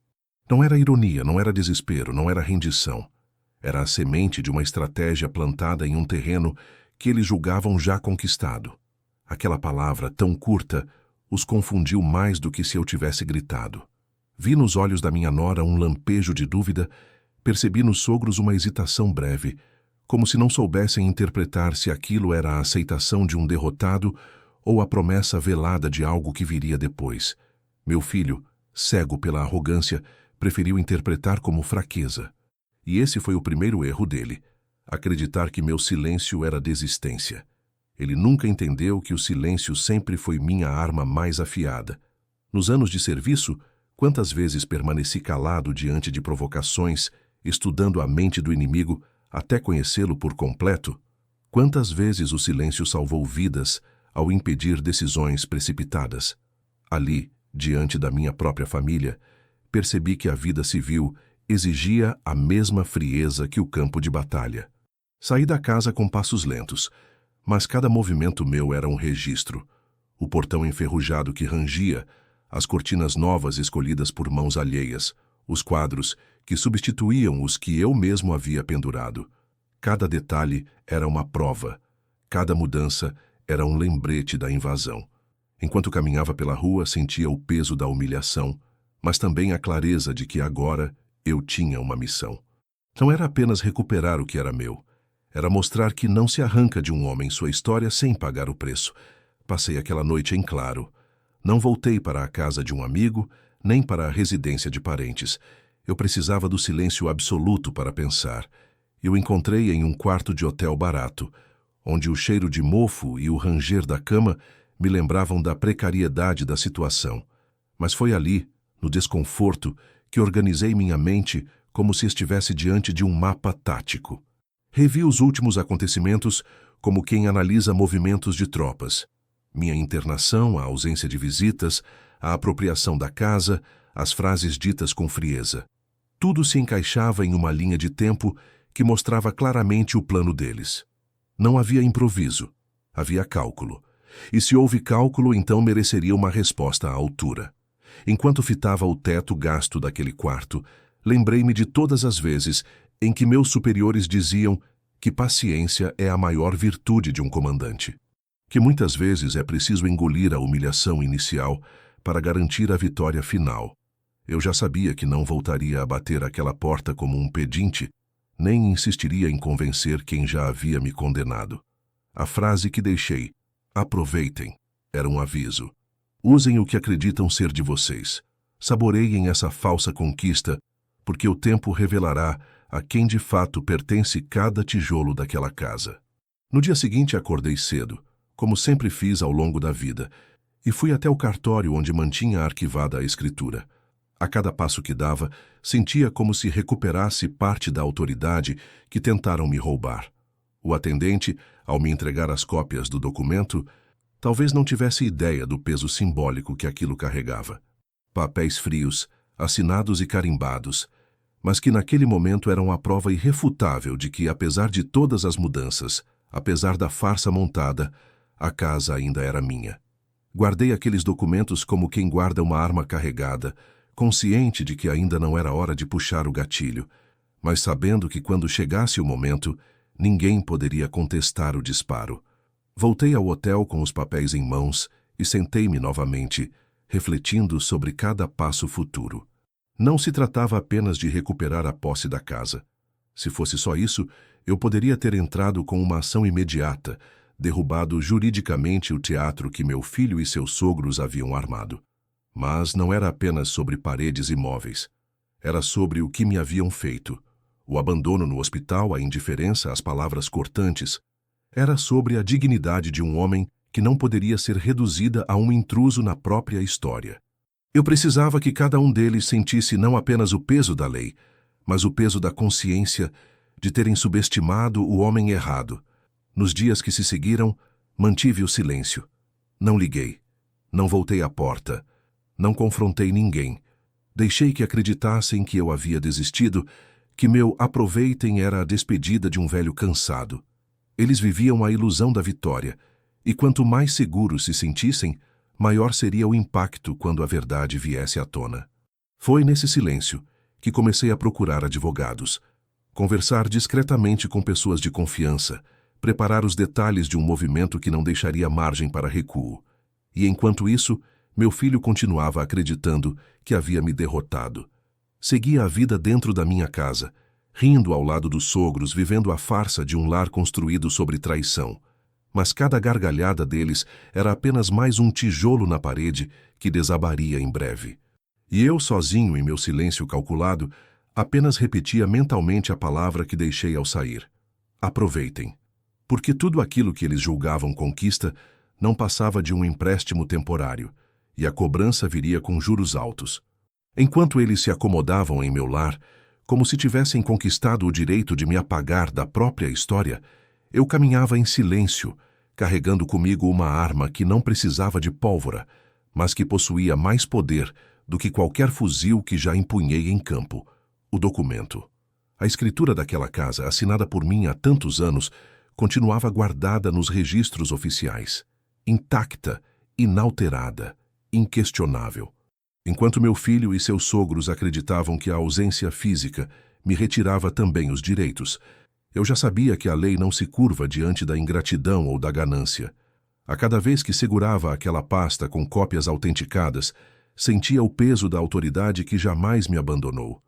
Não era ironia, não era desespero, não era rendição. Era a semente de uma estratégia plantada em um terreno que eles julgavam já conquistado. Aquela palavra, tão curta, os confundiu mais do que se eu tivesse gritado. Vi nos olhos da minha nora um lampejo de dúvida, percebi nos sogros uma hesitação breve, como se não soubessem interpretar se aquilo era a aceitação de um derrotado ou a promessa velada de algo que viria depois. Meu filho, cego pela arrogância, preferiu interpretar como fraqueza. E esse foi o primeiro erro dele, acreditar que meu silêncio era desistência. Ele nunca entendeu que o silêncio sempre foi minha arma mais afiada. Nos anos de serviço, quantas vezes permaneci calado diante de provocações, estudando a mente do inimigo até conhecê-lo por completo? Quantas vezes o silêncio salvou vidas ao impedir decisões precipitadas? Ali, diante da minha própria família, percebi que a vida civil exigia a mesma frieza que o campo de batalha. Saí da casa com passos lentos, mas cada movimento meu era um registro. O portão enferrujado que rangia, as cortinas novas escolhidas por mãos alheias, os quadros que substituíam os que eu mesmo havia pendurado. Cada detalhe era uma prova, cada mudança era um lembrete da invasão. Enquanto caminhava pela rua, sentia o peso da humilhação, mas também a clareza de que agora eu tinha uma missão. Não era apenas recuperar o que era meu, era mostrar que não se arranca de um homem sua história sem pagar o preço. Passei aquela noite em claro. Não voltei para a casa de um amigo, nem para a residência de parentes. Eu precisava do silêncio absoluto para pensar. Eu encontrei em um quarto de hotel barato, onde o cheiro de mofo e o ranger da cama me lembravam da precariedade da situação. Mas foi ali, no desconforto, que organizei minha mente como se estivesse diante de um mapa tático. Revi os últimos acontecimentos como quem analisa movimentos de tropas. Minha internação, a ausência de visitas, a apropriação da casa, as frases ditas com frieza. Tudo se encaixava em uma linha de tempo que mostrava claramente o plano deles. Não havia improviso, havia cálculo. E se houve cálculo, então mereceria uma resposta à altura. Enquanto fitava o teto gasto daquele quarto, lembrei-me de todas as vezes em que meus superiores diziam que paciência é a maior virtude de um comandante, que muitas vezes é preciso engolir a humilhação inicial para garantir a vitória final. Eu já sabia que não voltaria a bater aquela porta como um pedinte, nem insistiria em convencer quem já havia me condenado. A frase que deixei, aproveitem, era um aviso. Usem o que acreditam ser de vocês. Saboreiem essa falsa conquista, porque o tempo revelará a quem de fato pertence cada tijolo daquela casa. No dia seguinte acordei cedo, como sempre fiz ao longo da vida, e fui até o cartório onde mantinha arquivada a escritura. A cada passo que dava, sentia como se recuperasse parte da autoridade que tentaram me roubar. O atendente, ao me entregar as cópias do documento, talvez não tivesse ideia do peso simbólico que aquilo carregava. Papéis frios, assinados e carimbados, mas que naquele momento eram a prova irrefutável de que, apesar de todas as mudanças, apesar da farsa montada, a casa ainda era minha. Guardei aqueles documentos como quem guarda uma arma carregada, consciente de que ainda não era hora de puxar o gatilho, mas sabendo que quando chegasse o momento, ninguém poderia contestar o disparo. Voltei ao hotel com os papéis em mãos e sentei-me novamente, refletindo sobre cada passo futuro. Não se tratava apenas de recuperar a posse da casa. Se fosse só isso, eu poderia ter entrado com uma ação imediata, derrubado juridicamente o teatro que meu filho e seus sogros haviam armado. Mas não era apenas sobre paredes e móveis. Era sobre o que me haviam feito. O abandono no hospital, a indiferença, as palavras cortantes. Era sobre a dignidade de um homem que não poderia ser reduzida a um intruso na própria história. Eu precisava que cada um deles sentisse não apenas o peso da lei, mas o peso da consciência de terem subestimado o homem errado. Nos dias que se seguiram, mantive o silêncio. Não liguei. Não voltei à porta. Não confrontei ninguém. Deixei que acreditassem que eu havia desistido, que meu aproveitem era a despedida de um velho cansado. Eles viviam a ilusão da vitória, e quanto mais seguros se sentissem, maior seria o impacto quando a verdade viesse à tona. Foi nesse silêncio que comecei a procurar advogados, conversar discretamente com pessoas de confiança, preparar os detalhes de um movimento que não deixaria margem para recuo. E enquanto isso, meu filho continuava acreditando que havia me derrotado. Seguia a vida dentro da minha casa, rindo ao lado dos sogros, vivendo a farsa de um lar construído sobre traição. Mas cada gargalhada deles era apenas mais um tijolo na parede que desabaria em breve. E eu, sozinho em meu silêncio calculado, apenas repetia mentalmente a palavra que deixei ao sair. Aproveitem. Porque tudo aquilo que eles julgavam conquista não passava de um empréstimo temporário, e a cobrança viria com juros altos. Enquanto eles se acomodavam em meu lar, como se tivessem conquistado o direito de me apagar da própria história, eu caminhava em silêncio, carregando comigo uma arma que não precisava de pólvora, mas que possuía mais poder do que qualquer fuzil que já empunhei em campo: o documento. A escritura daquela casa, assinada por mim há tantos anos, continuava guardada nos registros oficiais, intacta, inalterada, inquestionável. Enquanto meu filho e seus sogros acreditavam que a ausência física me retirava também os direitos, eu já sabia que a lei não se curva diante da ingratidão ou da ganância. A cada vez que segurava aquela pasta com cópias autenticadas, sentia o peso da autoridade que jamais me abandonou.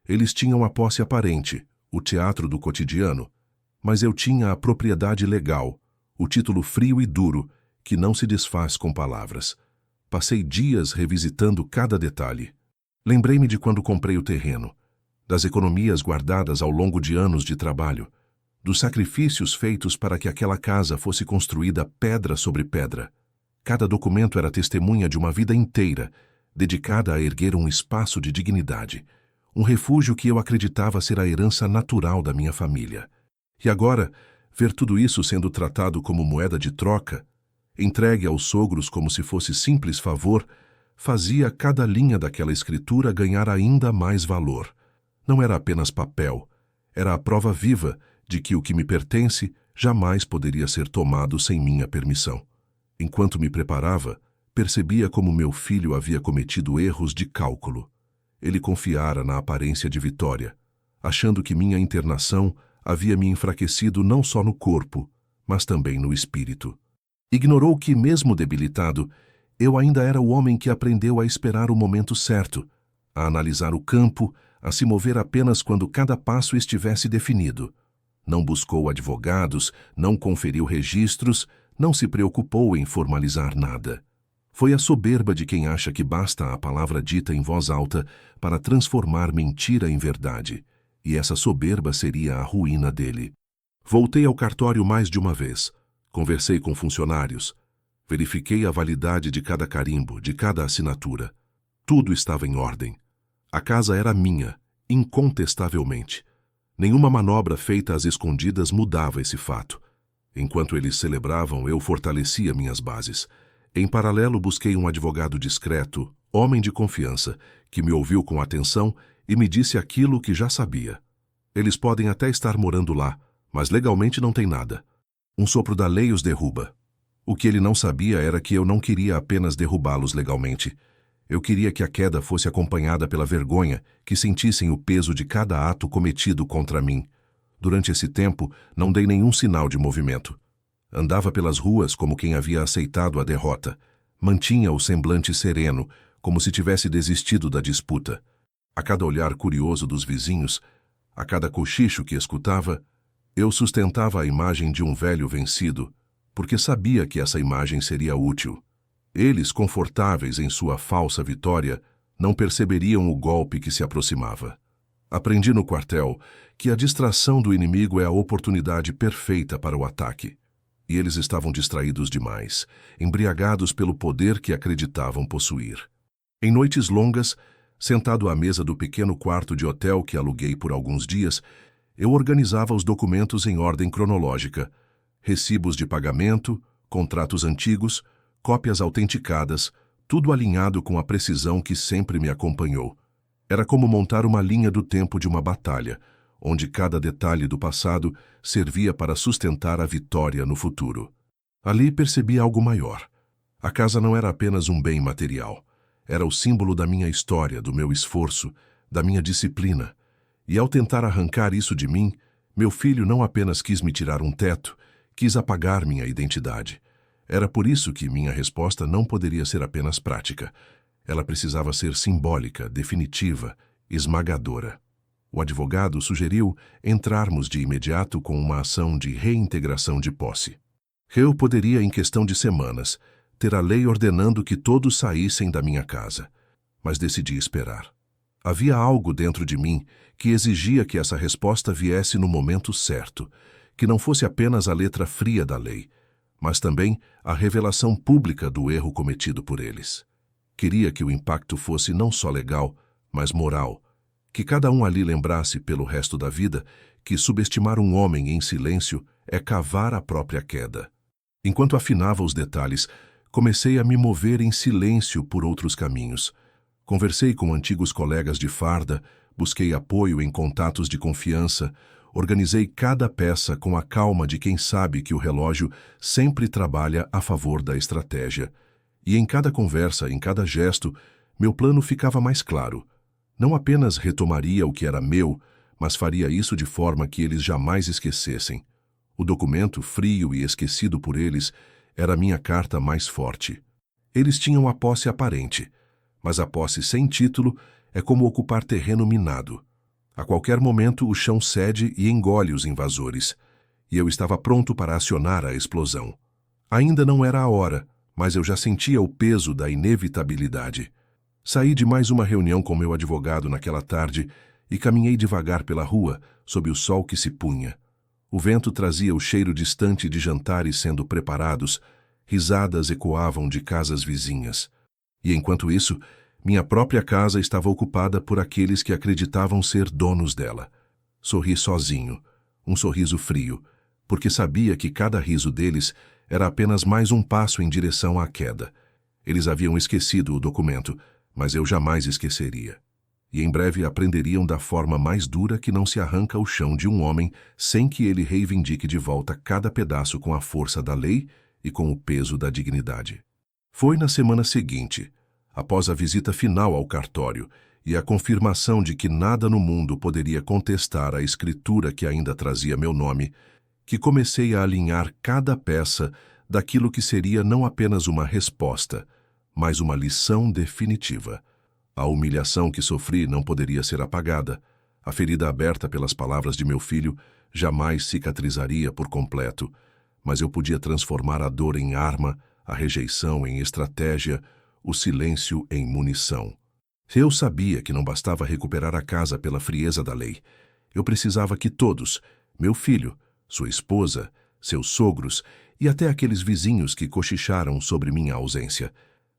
Eles tinham a posse aparente, o teatro do cotidiano, mas eu tinha a propriedade legal, o título frio e duro, que não se desfaz com palavras. Passei dias revisitando cada detalhe. Lembrei-me de quando comprei o terreno, das economias guardadas ao longo de anos de trabalho, dos sacrifícios feitos para que aquela casa fosse construída pedra sobre pedra. Cada documento era testemunha de uma vida inteira, dedicada a erguer um espaço de dignidade, um refúgio que eu acreditava ser a herança natural da minha família. E agora, ver tudo isso sendo tratado como moeda de troca, entregue aos sogros como se fosse simples favor, fazia cada linha daquela escritura ganhar ainda mais valor. Não era apenas papel, era a prova viva de que o que me pertence jamais poderia ser tomado sem minha permissão. Enquanto me preparava, Percebia como meu filho havia cometido erros de cálculo. Ele confiara na aparência de vitória, achando que minha internação havia me enfraquecido não só no corpo, mas também no espírito. Ignorou que, mesmo debilitado, eu ainda era o homem que aprendeu a esperar o momento certo, a analisar o campo, a se mover apenas quando cada passo estivesse definido. Não buscou advogados, não conferiu registros, não se preocupou em formalizar nada. Foi a soberba de quem acha que basta a palavra dita em voz alta para transformar mentira em verdade, e essa soberba seria a ruína dele. Voltei ao cartório mais de uma vez. Conversei com funcionários. Verifiquei a validade de cada carimbo, de cada assinatura. Tudo estava em ordem. A casa era minha, incontestavelmente. Nenhuma manobra feita às escondidas mudava esse fato. Enquanto eles celebravam, eu fortalecia minhas bases. Em paralelo, busquei um advogado discreto, homem de confiança, que me ouviu com atenção e me disse aquilo que já sabia. Eles podem até estar morando lá, mas legalmente não tem nada. Um sopro da lei os derruba. O que ele não sabia era que eu não queria apenas derrubá-los legalmente. Eu queria que a queda fosse acompanhada pela vergonha, que sentissem o peso de cada ato cometido contra mim. Durante esse tempo, não dei nenhum sinal de movimento. Andava pelas ruas como quem havia aceitado a derrota. Mantinha o semblante sereno, como se tivesse desistido da disputa. A cada olhar curioso dos vizinhos, a cada cochicho que escutava, eu sustentava a imagem de um velho vencido, porque sabia que essa imagem seria útil. Eles, confortáveis em sua falsa vitória, não perceberiam o golpe que se aproximava. Aprendi no quartel que a distração do inimigo é a oportunidade perfeita para o ataque. E eles estavam distraídos demais, embriagados pelo poder que acreditavam possuir. Em noites longas, sentado à mesa do pequeno quarto de hotel que aluguei por alguns dias, eu organizava os documentos em ordem cronológica, recibos de pagamento, contratos antigos, cópias autenticadas, tudo alinhado com a precisão que sempre me acompanhou. Era como montar uma linha do tempo de uma batalha, onde cada detalhe do passado servia para sustentar a vitória no futuro. Ali percebi algo maior. A casa não era apenas um bem material. Era o símbolo da minha história, do meu esforço, da minha disciplina. E ao tentar arrancar isso de mim, meu filho não apenas quis me tirar um teto, quis apagar minha identidade. Era por isso que minha resposta não poderia ser apenas prática. Ela precisava ser simbólica, definitiva, esmagadora. O advogado sugeriu entrarmos de imediato com uma ação de reintegração de posse. Eu poderia, em questão de semanas, ter a lei ordenando que todos saíssem da minha casa, mas decidi esperar. Havia algo dentro de mim que exigia que essa resposta viesse no momento certo, que não fosse apenas a letra fria da lei, mas também a revelação pública do erro cometido por eles. Queria que o impacto fosse não só legal, mas moral, que cada um ali lembrasse pelo resto da vida que subestimar um homem em silêncio é cavar a própria queda. Enquanto afinava os detalhes, comecei a me mover em silêncio por outros caminhos. Conversei com antigos colegas de farda, busquei apoio em contatos de confiança, organizei cada peça com a calma de quem sabe que o relógio sempre trabalha a favor da estratégia. E em cada conversa, em cada gesto, meu plano ficava mais claro. Não apenas retomaria o que era meu, mas faria isso de forma que eles jamais esquecessem. O documento, frio e esquecido por eles, era a minha carta mais forte. Eles tinham a posse aparente, mas a posse sem título é como ocupar terreno minado. A qualquer momento o chão cede e engole os invasores, e eu estava pronto para acionar a explosão. Ainda não era a hora, mas eu já sentia o peso da inevitabilidade. Saí de mais uma reunião com meu advogado naquela tarde e caminhei devagar pela rua, sob o sol que se punha. O vento trazia o cheiro distante de jantares sendo preparados, risadas ecoavam de casas vizinhas. E enquanto isso, minha própria casa estava ocupada por aqueles que acreditavam ser donos dela. Sorri sozinho, um sorriso frio, porque sabia que cada riso deles era apenas mais um passo em direção à queda. Eles haviam esquecido o documento, mas eu jamais esqueceria. E em breve aprenderiam da forma mais dura que não se arranca o chão de um homem sem que ele reivindique de volta cada pedaço com a força da lei e com o peso da dignidade. Foi na semana seguinte, após a visita final ao cartório e a confirmação de que nada no mundo poderia contestar a escritura que ainda trazia meu nome, que comecei a alinhar cada peça daquilo que seria não apenas uma resposta, mas uma lição definitiva. A humilhação que sofri não poderia ser apagada. A ferida aberta pelas palavras de meu filho jamais cicatrizaria por completo, mas eu podia transformar a dor em arma, a rejeição em estratégia, o silêncio em munição. Eu sabia que não bastava recuperar a casa pela frieza da lei. Eu precisava que todos, meu filho, sua esposa, seus sogros e até aqueles vizinhos que cochicharam sobre minha ausência,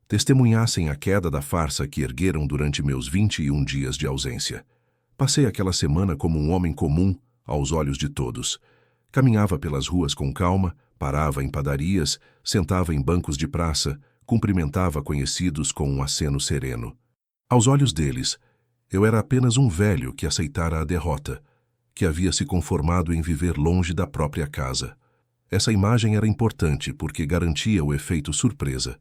testemunhassem a queda da farsa que ergueram durante meus 21 dias de ausência. Passei aquela semana como um homem comum aos olhos de todos. Caminhava pelas ruas com calma, parava em padarias, sentava em bancos de praça, cumprimentava conhecidos com um aceno sereno. Aos olhos deles, eu era apenas um velho que aceitara a derrota, que havia se conformado em viver longe da própria casa. Essa imagem era importante porque garantia o efeito surpresa.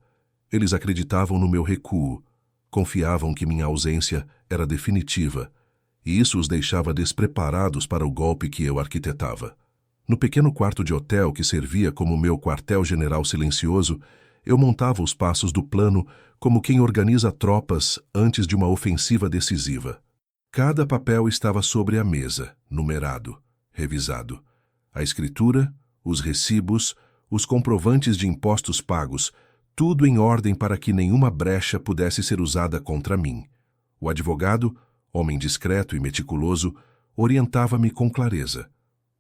Eles acreditavam no meu recuo, confiavam que minha ausência era definitiva, e isso os deixava despreparados para o golpe que eu arquitetava. No pequeno quarto de hotel que servia como meu quartel-general silencioso, eu montava os passos do plano como quem organiza tropas antes de uma ofensiva decisiva. Cada papel estava sobre a mesa, numerado, revisado. A escritura, os recibos, os comprovantes de impostos pagos, tudo em ordem para que nenhuma brecha pudesse ser usada contra mim. O advogado, homem discreto e meticuloso, orientava-me com clareza.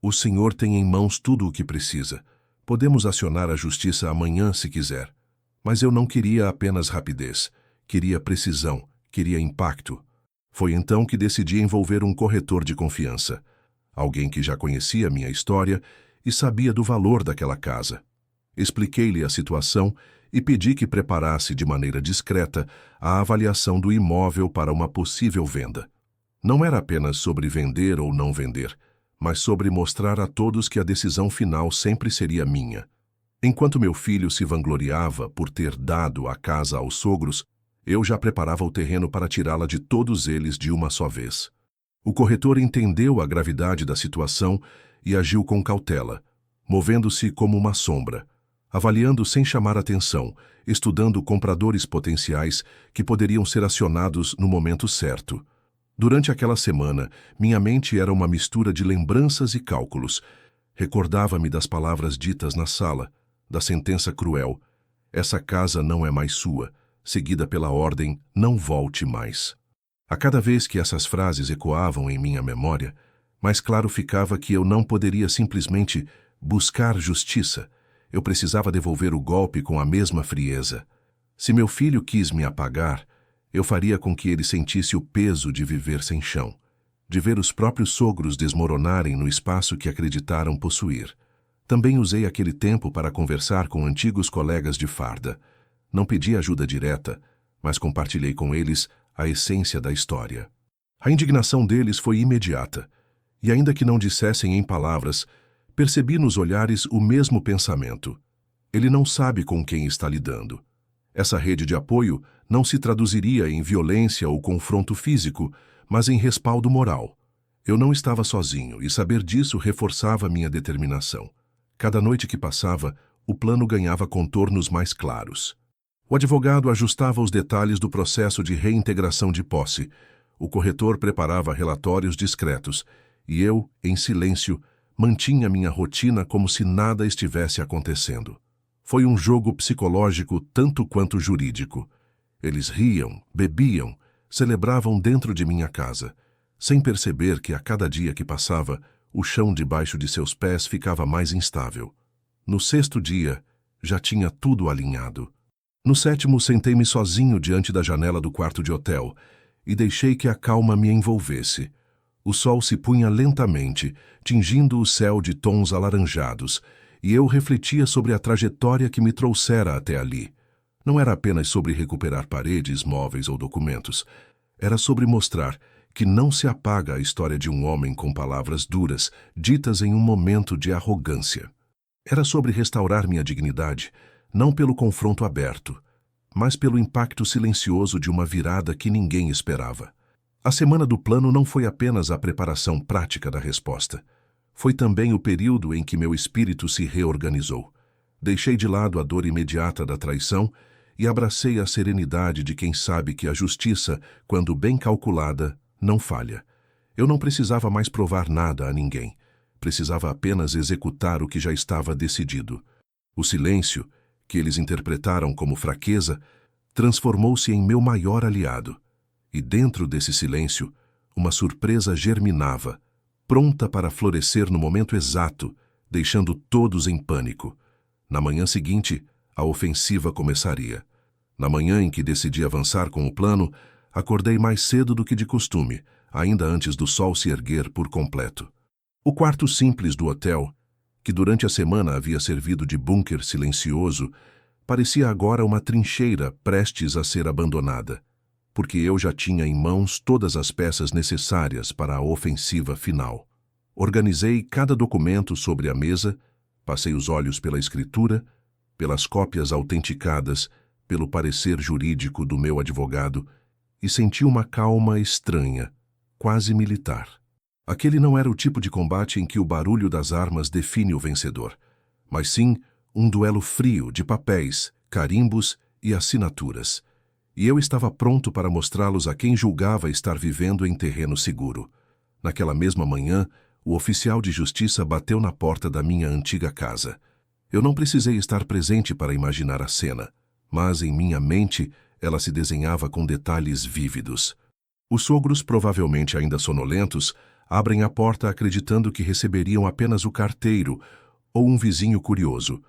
O senhor tem em mãos tudo o que precisa. Podemos acionar a justiça amanhã se quiser. Mas eu não queria apenas rapidez. Queria precisão, queria impacto. Foi então que decidi envolver um corretor de confiança. Alguém que já conhecia minha história e sabia do valor daquela casa. Expliquei-lhe a situação e pedi que preparasse de maneira discreta a avaliação do imóvel para uma possível venda. Não era apenas sobre vender ou não vender, mas sobre mostrar a todos que a decisão final sempre seria minha. Enquanto meu filho se vangloriava por ter dado a casa aos sogros, eu já preparava o terreno para tirá-la de todos eles de uma só vez. O corretor entendeu a gravidade da situação e agiu com cautela, movendo-se como uma sombra, avaliando sem chamar atenção, estudando compradores potenciais que poderiam ser acionados no momento certo. Durante aquela semana, minha mente era uma mistura de lembranças e cálculos. Recordava-me das palavras ditas na sala, da sentença cruel: "Essa casa não é mais sua", seguida pela ordem: "Não volte mais". A cada vez que essas frases ecoavam em minha memória, mais claro ficava que eu não poderia simplesmente buscar justiça. Eu precisava devolver o golpe com a mesma frieza. Se meu filho quis me apagar, eu faria com que ele sentisse o peso de viver sem chão, de ver os próprios sogros desmoronarem no espaço que acreditaram possuir. Também usei aquele tempo para conversar com antigos colegas de farda. Não pedi ajuda direta, mas compartilhei com eles a essência da história. A indignação deles foi imediata, e ainda que não dissessem em palavras, percebi nos olhares o mesmo pensamento. Ele não sabe com quem está lidando. Essa rede de apoio não se traduziria em violência ou confronto físico, mas em respaldo moral. Eu não estava sozinho, e saber disso reforçava minha determinação. Cada noite que passava, o plano ganhava contornos mais claros. O advogado ajustava os detalhes do processo de reintegração de posse. O corretor preparava relatórios discretos, e eu, em silêncio, mantinha minha rotina como se nada estivesse acontecendo. Foi um jogo psicológico tanto quanto jurídico. Eles riam, bebiam, celebravam dentro de minha casa, sem perceber que a cada dia que passava, o chão debaixo de seus pés ficava mais instável. No sexto dia, já tinha tudo alinhado. No sétimo, sentei-me sozinho diante da janela do quarto de hotel e deixei que a calma me envolvesse. O sol se punha lentamente, tingindo o céu de tons alaranjados, e eu refletia sobre a trajetória que me trouxera até ali. Não era apenas sobre recuperar paredes, móveis ou documentos. Era sobre mostrar que não se apaga a história de um homem com palavras duras, ditas em um momento de arrogância. Era sobre restaurar minha dignidade, não pelo confronto aberto, mas pelo impacto silencioso de uma virada que ninguém esperava. A semana do plano não foi apenas a preparação prática da resposta. Foi também o período em que meu espírito se reorganizou. Deixei de lado a dor imediata da traição e abracei a serenidade de quem sabe que a justiça, quando bem calculada, não falha. Eu não precisava mais provar nada a ninguém. Precisava apenas executar o que já estava decidido. O silêncio, que eles interpretaram como fraqueza, transformou-se em meu maior aliado. E dentro desse silêncio, uma surpresa germinava, pronta para florescer no momento exato, deixando todos em pânico. Na manhã seguinte, a ofensiva começaria. Na manhã em que decidi avançar com o plano, acordei mais cedo do que de costume, ainda antes do sol se erguer por completo. O quarto simples do hotel, que durante a semana havia servido de bunker silencioso, parecia agora uma trincheira prestes a ser abandonada, porque eu já tinha em mãos todas as peças necessárias para a ofensiva final. Organizei cada documento sobre a mesa, passei os olhos pela escritura, pelas cópias autenticadas, pelo parecer jurídico do meu advogado, e senti uma calma estranha, quase militar. Aquele não era o tipo de combate em que o barulho das armas define o vencedor, mas sim um duelo frio de papéis, carimbos e assinaturas. E eu estava pronto para mostrá-los a quem julgava estar vivendo em terreno seguro. Naquela mesma manhã, o oficial de justiça bateu na porta da minha antiga casa. Eu não precisei estar presente para imaginar a cena, mas em minha mente ela se desenhava com detalhes vívidos. Os sogros, provavelmente ainda sonolentos, abrem a porta acreditando que receberiam apenas o carteiro ou um vizinho curioso.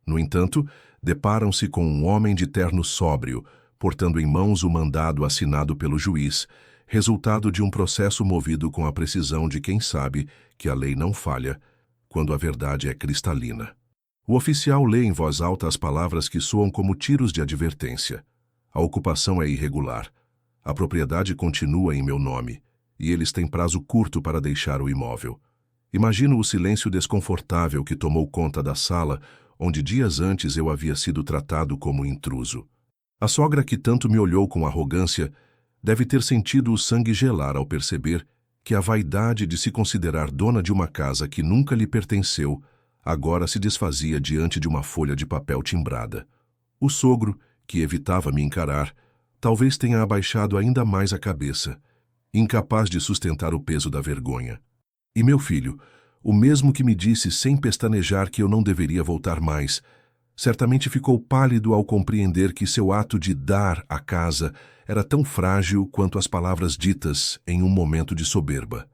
No entanto, deparam-se com um homem de terno sóbrio, portando em mãos o mandado assinado pelo juiz, resultado de um processo movido com a precisão de quem sabe que a lei não falha, quando a verdade é cristalina. O oficial lê em voz alta as palavras que soam como tiros de advertência. A ocupação é irregular. A propriedade continua em meu nome, e eles têm prazo curto para deixar o imóvel. Imagino o silêncio desconfortável que tomou conta da sala, onde dias antes eu havia sido tratado como intruso. A sogra, que tanto me olhou com arrogância, deve ter sentido o sangue gelar ao perceber que a vaidade de se considerar dona de uma casa que nunca lhe pertenceu agora se desfazia diante de uma folha de papel timbrada. O sogro, que evitava me encarar, talvez tenha abaixado ainda mais a cabeça, incapaz de sustentar o peso da vergonha. E meu filho, o mesmo que me disse sem pestanejar que eu não deveria voltar mais, certamente ficou pálido ao compreender que seu ato de dar a casa era tão frágil quanto as palavras ditas em um momento de soberba.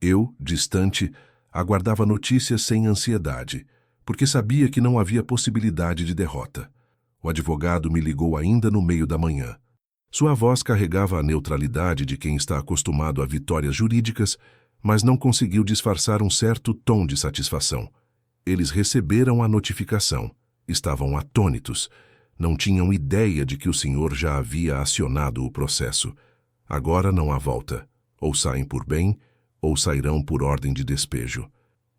Eu, distante, aguardava notícias sem ansiedade, porque sabia que não havia possibilidade de derrota. O advogado me ligou ainda no meio da manhã. Sua voz carregava a neutralidade de quem está acostumado a vitórias jurídicas, mas não conseguiu disfarçar um certo tom de satisfação. Eles receberam a notificação. Estavam atônitos. Não tinham ideia de que o senhor já havia acionado o processo. Agora não há volta. Ou saem por bem, ou sairão por ordem de despejo.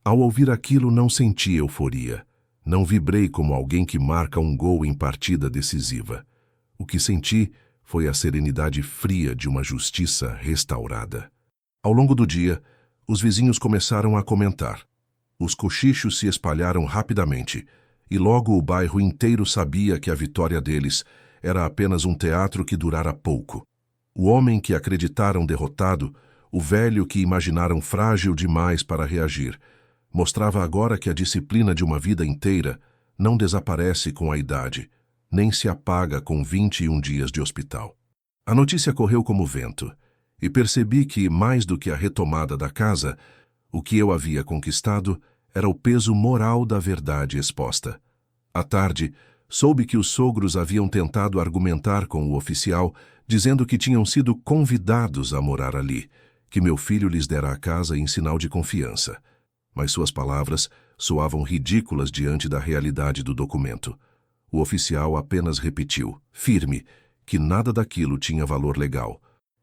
Ao ouvir aquilo, não senti euforia. Não vibrei como alguém que marca um gol em partida decisiva. O que senti foi a serenidade fria de uma justiça restaurada. Ao longo do dia, os vizinhos começaram a comentar. Os cochichos se espalharam rapidamente, e logo o bairro inteiro sabia que a vitória deles era apenas um teatro que durara pouco. O homem que acreditaram derrotado, o velho que imaginaram frágil demais para reagir, mostrava agora que a disciplina de uma vida inteira não desaparece com a idade, nem se apaga com 21 dias de hospital. A notícia correu como vento, e percebi que, mais do que a retomada da casa, o que eu havia conquistado era o peso moral da verdade exposta. À tarde, soube que os sogros haviam tentado argumentar com o oficial, dizendo que tinham sido convidados a morar ali, que meu filho lhes dera a casa em sinal de confiança. Mas suas palavras soavam ridículas diante da realidade do documento. O oficial apenas repetiu, firme, que nada daquilo tinha valor legal.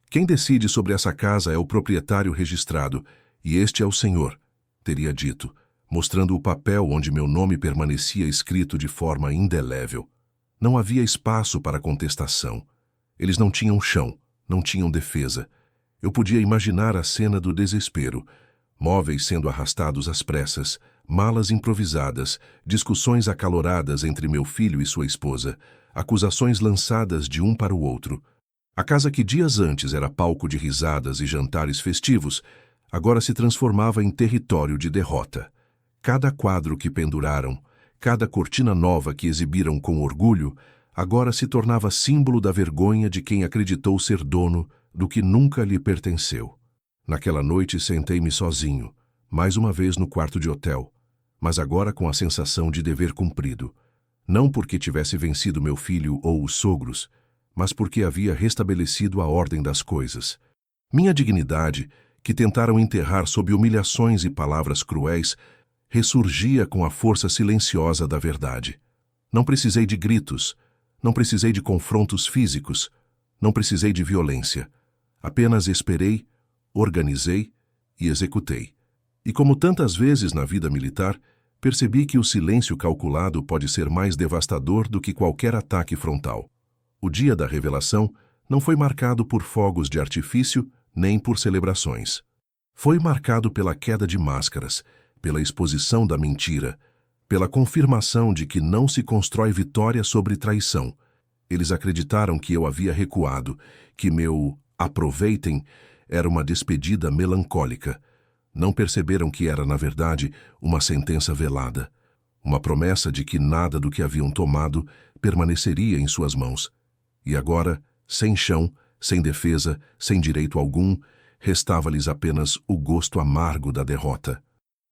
Quem decide sobre essa casa é o proprietário registrado, e este é o senhor, teria dito, mostrando o papel onde meu nome permanecia escrito de forma indelével. Não havia espaço para contestação. Eles não tinham chão, não tinham defesa. Eu podia imaginar a cena do desespero. Móveis sendo arrastados às pressas, malas improvisadas, discussões acaloradas entre meu filho e sua esposa, acusações lançadas de um para o outro. A casa que dias antes era palco de risadas e jantares festivos, agora se transformava em território de derrota. Cada quadro que penduraram, cada cortina nova que exibiram com orgulho, agora se tornava símbolo da vergonha de quem acreditou ser dono do que nunca lhe pertenceu. Naquela noite sentei-me sozinho, mais uma vez no quarto de hotel, mas agora com a sensação de dever cumprido. Não porque tivesse vencido meu filho ou os sogros, mas porque havia restabelecido a ordem das coisas. Minha dignidade, que tentaram enterrar sob humilhações e palavras cruéis, ressurgia com a força silenciosa da verdade. Não precisei de gritos, não precisei de confrontos físicos, não precisei de violência. Apenas esperei, organizei e executei. E como tantas vezes na vida militar, percebi que o silêncio calculado pode ser mais devastador do que qualquer ataque frontal. O dia da revelação não foi marcado por fogos de artifício nem por celebrações. Foi marcado pela queda de máscaras, pela exposição da mentira, pela confirmação de que não se constrói vitória sobre traição. Eles acreditaram que eu havia recuado, que meu "aproveitem" era uma despedida melancólica. Não perceberam que era, na verdade, uma sentença velada, uma promessa de que nada do que haviam tomado permaneceria em suas mãos. E agora, sem chão, sem defesa, sem direito algum, restava-lhes apenas o gosto amargo da derrota.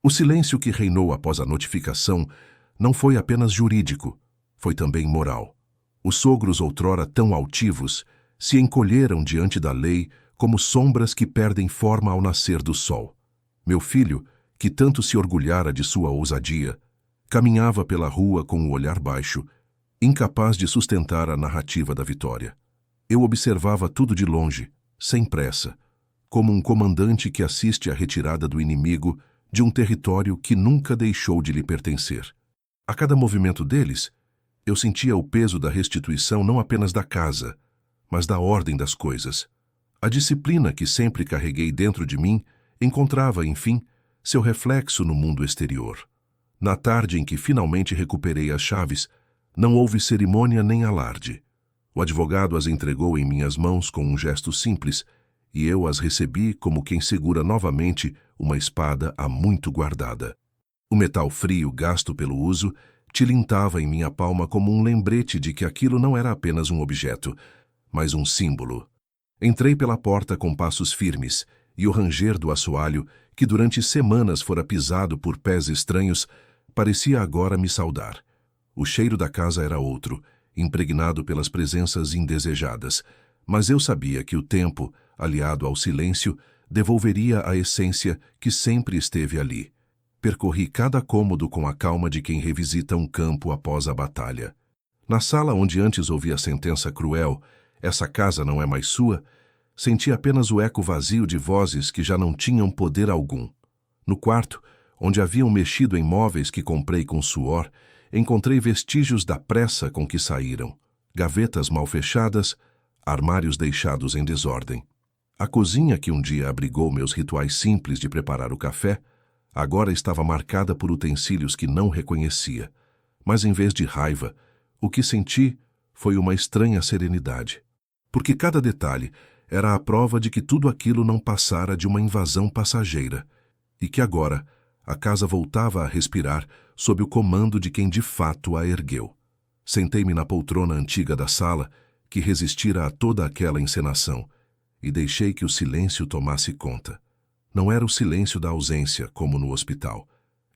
O silêncio que reinou após a notificação não foi apenas jurídico, foi também moral. Os sogros, outrora tão altivos, se encolheram diante da lei como sombras que perdem forma ao nascer do sol. Meu filho, que tanto se orgulhara de sua ousadia, caminhava pela rua com o olhar baixo, incapaz de sustentar a narrativa da vitória. Eu observava tudo de longe, sem pressa, como um comandante que assiste à retirada do inimigo de um território que nunca deixou de lhe pertencer. A cada movimento deles, eu sentia o peso da restituição não apenas da casa, mas da ordem das coisas. A disciplina que sempre carreguei dentro de mim encontrava, enfim, seu reflexo no mundo exterior. Na tarde em que finalmente recuperei as chaves, não houve cerimônia nem alarde. O advogado as entregou em minhas mãos com um gesto simples, e eu as recebi como quem segura novamente uma espada há muito guardada. O metal frio gasto pelo uso tilintava em minha palma como um lembrete de que aquilo não era apenas um objeto, mas um símbolo. Entrei pela porta com passos firmes, e o ranger do assoalho, que durante semanas fora pisado por pés estranhos, parecia agora me saudar. O cheiro da casa era outro, impregnado pelas presenças indesejadas, mas eu sabia que o tempo, aliado ao silêncio, devolveria a essência que sempre esteve ali. Percorri cada cômodo com a calma de quem revisita um campo após a batalha. Na sala onde antes ouvi a sentença cruel, "Essa casa não é mais sua", senti apenas o eco vazio de vozes que já não tinham poder algum. No quarto, onde haviam mexido em móveis que comprei com suor, encontrei vestígios da pressa com que saíram, gavetas mal fechadas, armários deixados em desordem. A cozinha que um dia abrigou meus rituais simples de preparar o café, agora estava marcada por utensílios que não reconhecia. Mas em vez de raiva, o que senti foi uma estranha serenidade. Porque cada detalhe era a prova de que tudo aquilo não passara de uma invasão passageira, e que agora a casa voltava a respirar sob o comando de quem de fato a ergueu. Sentei-me na poltrona antiga da sala, que resistira a toda aquela encenação, e deixei que o silêncio tomasse conta. Não era o silêncio da ausência, como no hospital.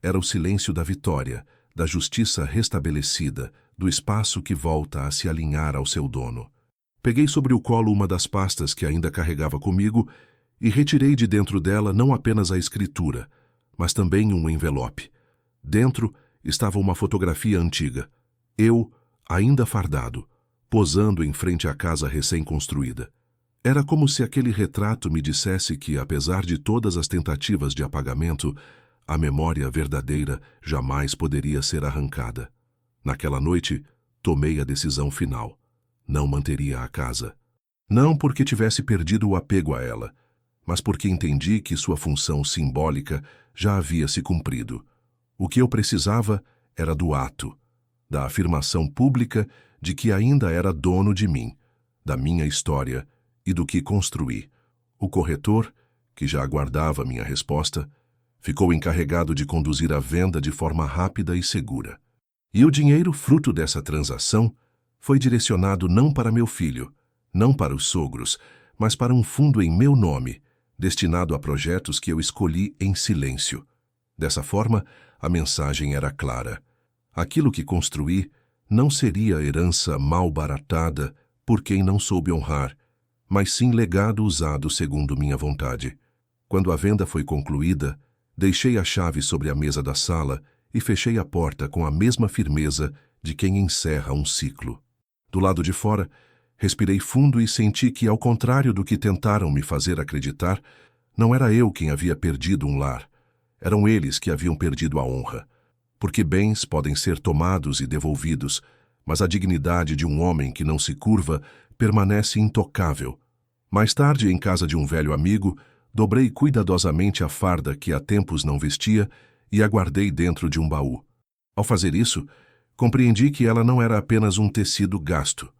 Era o silêncio da vitória, da justiça restabelecida, do espaço que volta a se alinhar ao seu dono. Peguei sobre o colo uma das pastas que ainda carregava comigo e retirei de dentro dela não apenas a escritura, mas também um envelope. Dentro estava uma fotografia antiga. Eu, ainda fardado, posando em frente à casa recém-construída. Era como se aquele retrato me dissesse que, apesar de todas as tentativas de apagamento, a memória verdadeira jamais poderia ser arrancada. Naquela noite, Tomei a decisão final. Não manteria a casa. Não porque tivesse perdido o apego a ela, mas porque entendi que sua função simbólica já havia se cumprido. O que eu precisava era do ato, da afirmação pública de que ainda era dono de mim, da minha história e do que construí. O corretor, que já aguardava minha resposta, ficou encarregado de conduzir a venda de forma rápida e segura. E o dinheiro fruto dessa transação foi direcionado não para meu filho, não para os sogros, mas para um fundo em meu nome, destinado a projetos que eu escolhi em silêncio. Dessa forma, a mensagem era clara. Aquilo que construí não seria herança mal baratada por quem não soube honrar, mas sim legado usado segundo minha vontade. Quando a venda foi concluída, deixei a chave sobre a mesa da sala e fechei a porta com a mesma firmeza de quem encerra um ciclo. Do lado de fora, respirei fundo e senti que, ao contrário do que tentaram me fazer acreditar, não era eu quem havia perdido um lar. Eram eles que haviam perdido a honra. Porque bens podem ser tomados e devolvidos, mas a dignidade de um homem que não se curva permanece intocável. Mais tarde, em casa de um velho amigo, dobrei cuidadosamente a farda que há tempos não vestia e a guardei dentro de um baú. Ao fazer isso, compreendi que ela não era apenas um tecido gasto,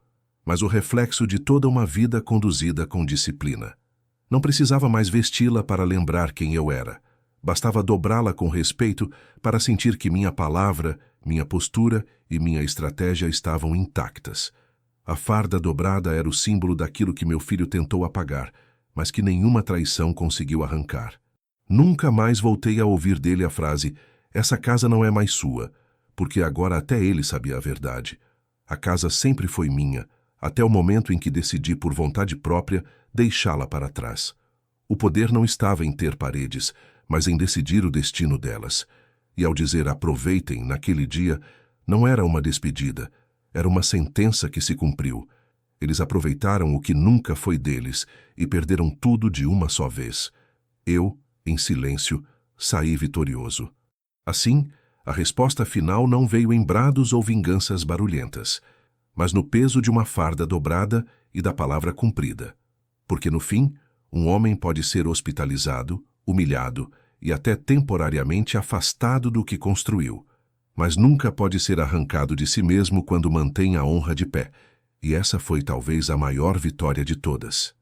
mas o reflexo de toda uma vida conduzida com disciplina. Não precisava mais vesti-la para lembrar quem eu era. Bastava dobrá-la com respeito para sentir que minha palavra, minha postura e minha estratégia estavam intactas. A farda dobrada era o símbolo daquilo que meu filho tentou apagar, mas que nenhuma traição conseguiu arrancar. Nunca mais voltei a ouvir dele a frase: "Essa casa não é mais sua", porque agora até ele sabia a verdade. A casa sempre foi minha, até o momento em que decidi por vontade própria deixá-la para trás. O poder não estava em ter paredes, mas em decidir o destino delas. E ao dizer aproveitem naquele dia, não era uma despedida, era uma sentença que se cumpriu. Eles aproveitaram o que nunca foi deles e perderam tudo de uma só vez. Eu, em silêncio, saí vitorioso. Assim, a resposta final não veio em brados ou vinganças barulhentas, mas no peso de uma farda dobrada e da palavra cumprida. Porque no fim, um homem pode ser hospitalizado, humilhado e até temporariamente afastado do que construiu, mas nunca pode ser arrancado de si mesmo quando mantém a honra de pé, e essa foi talvez a maior vitória de todas.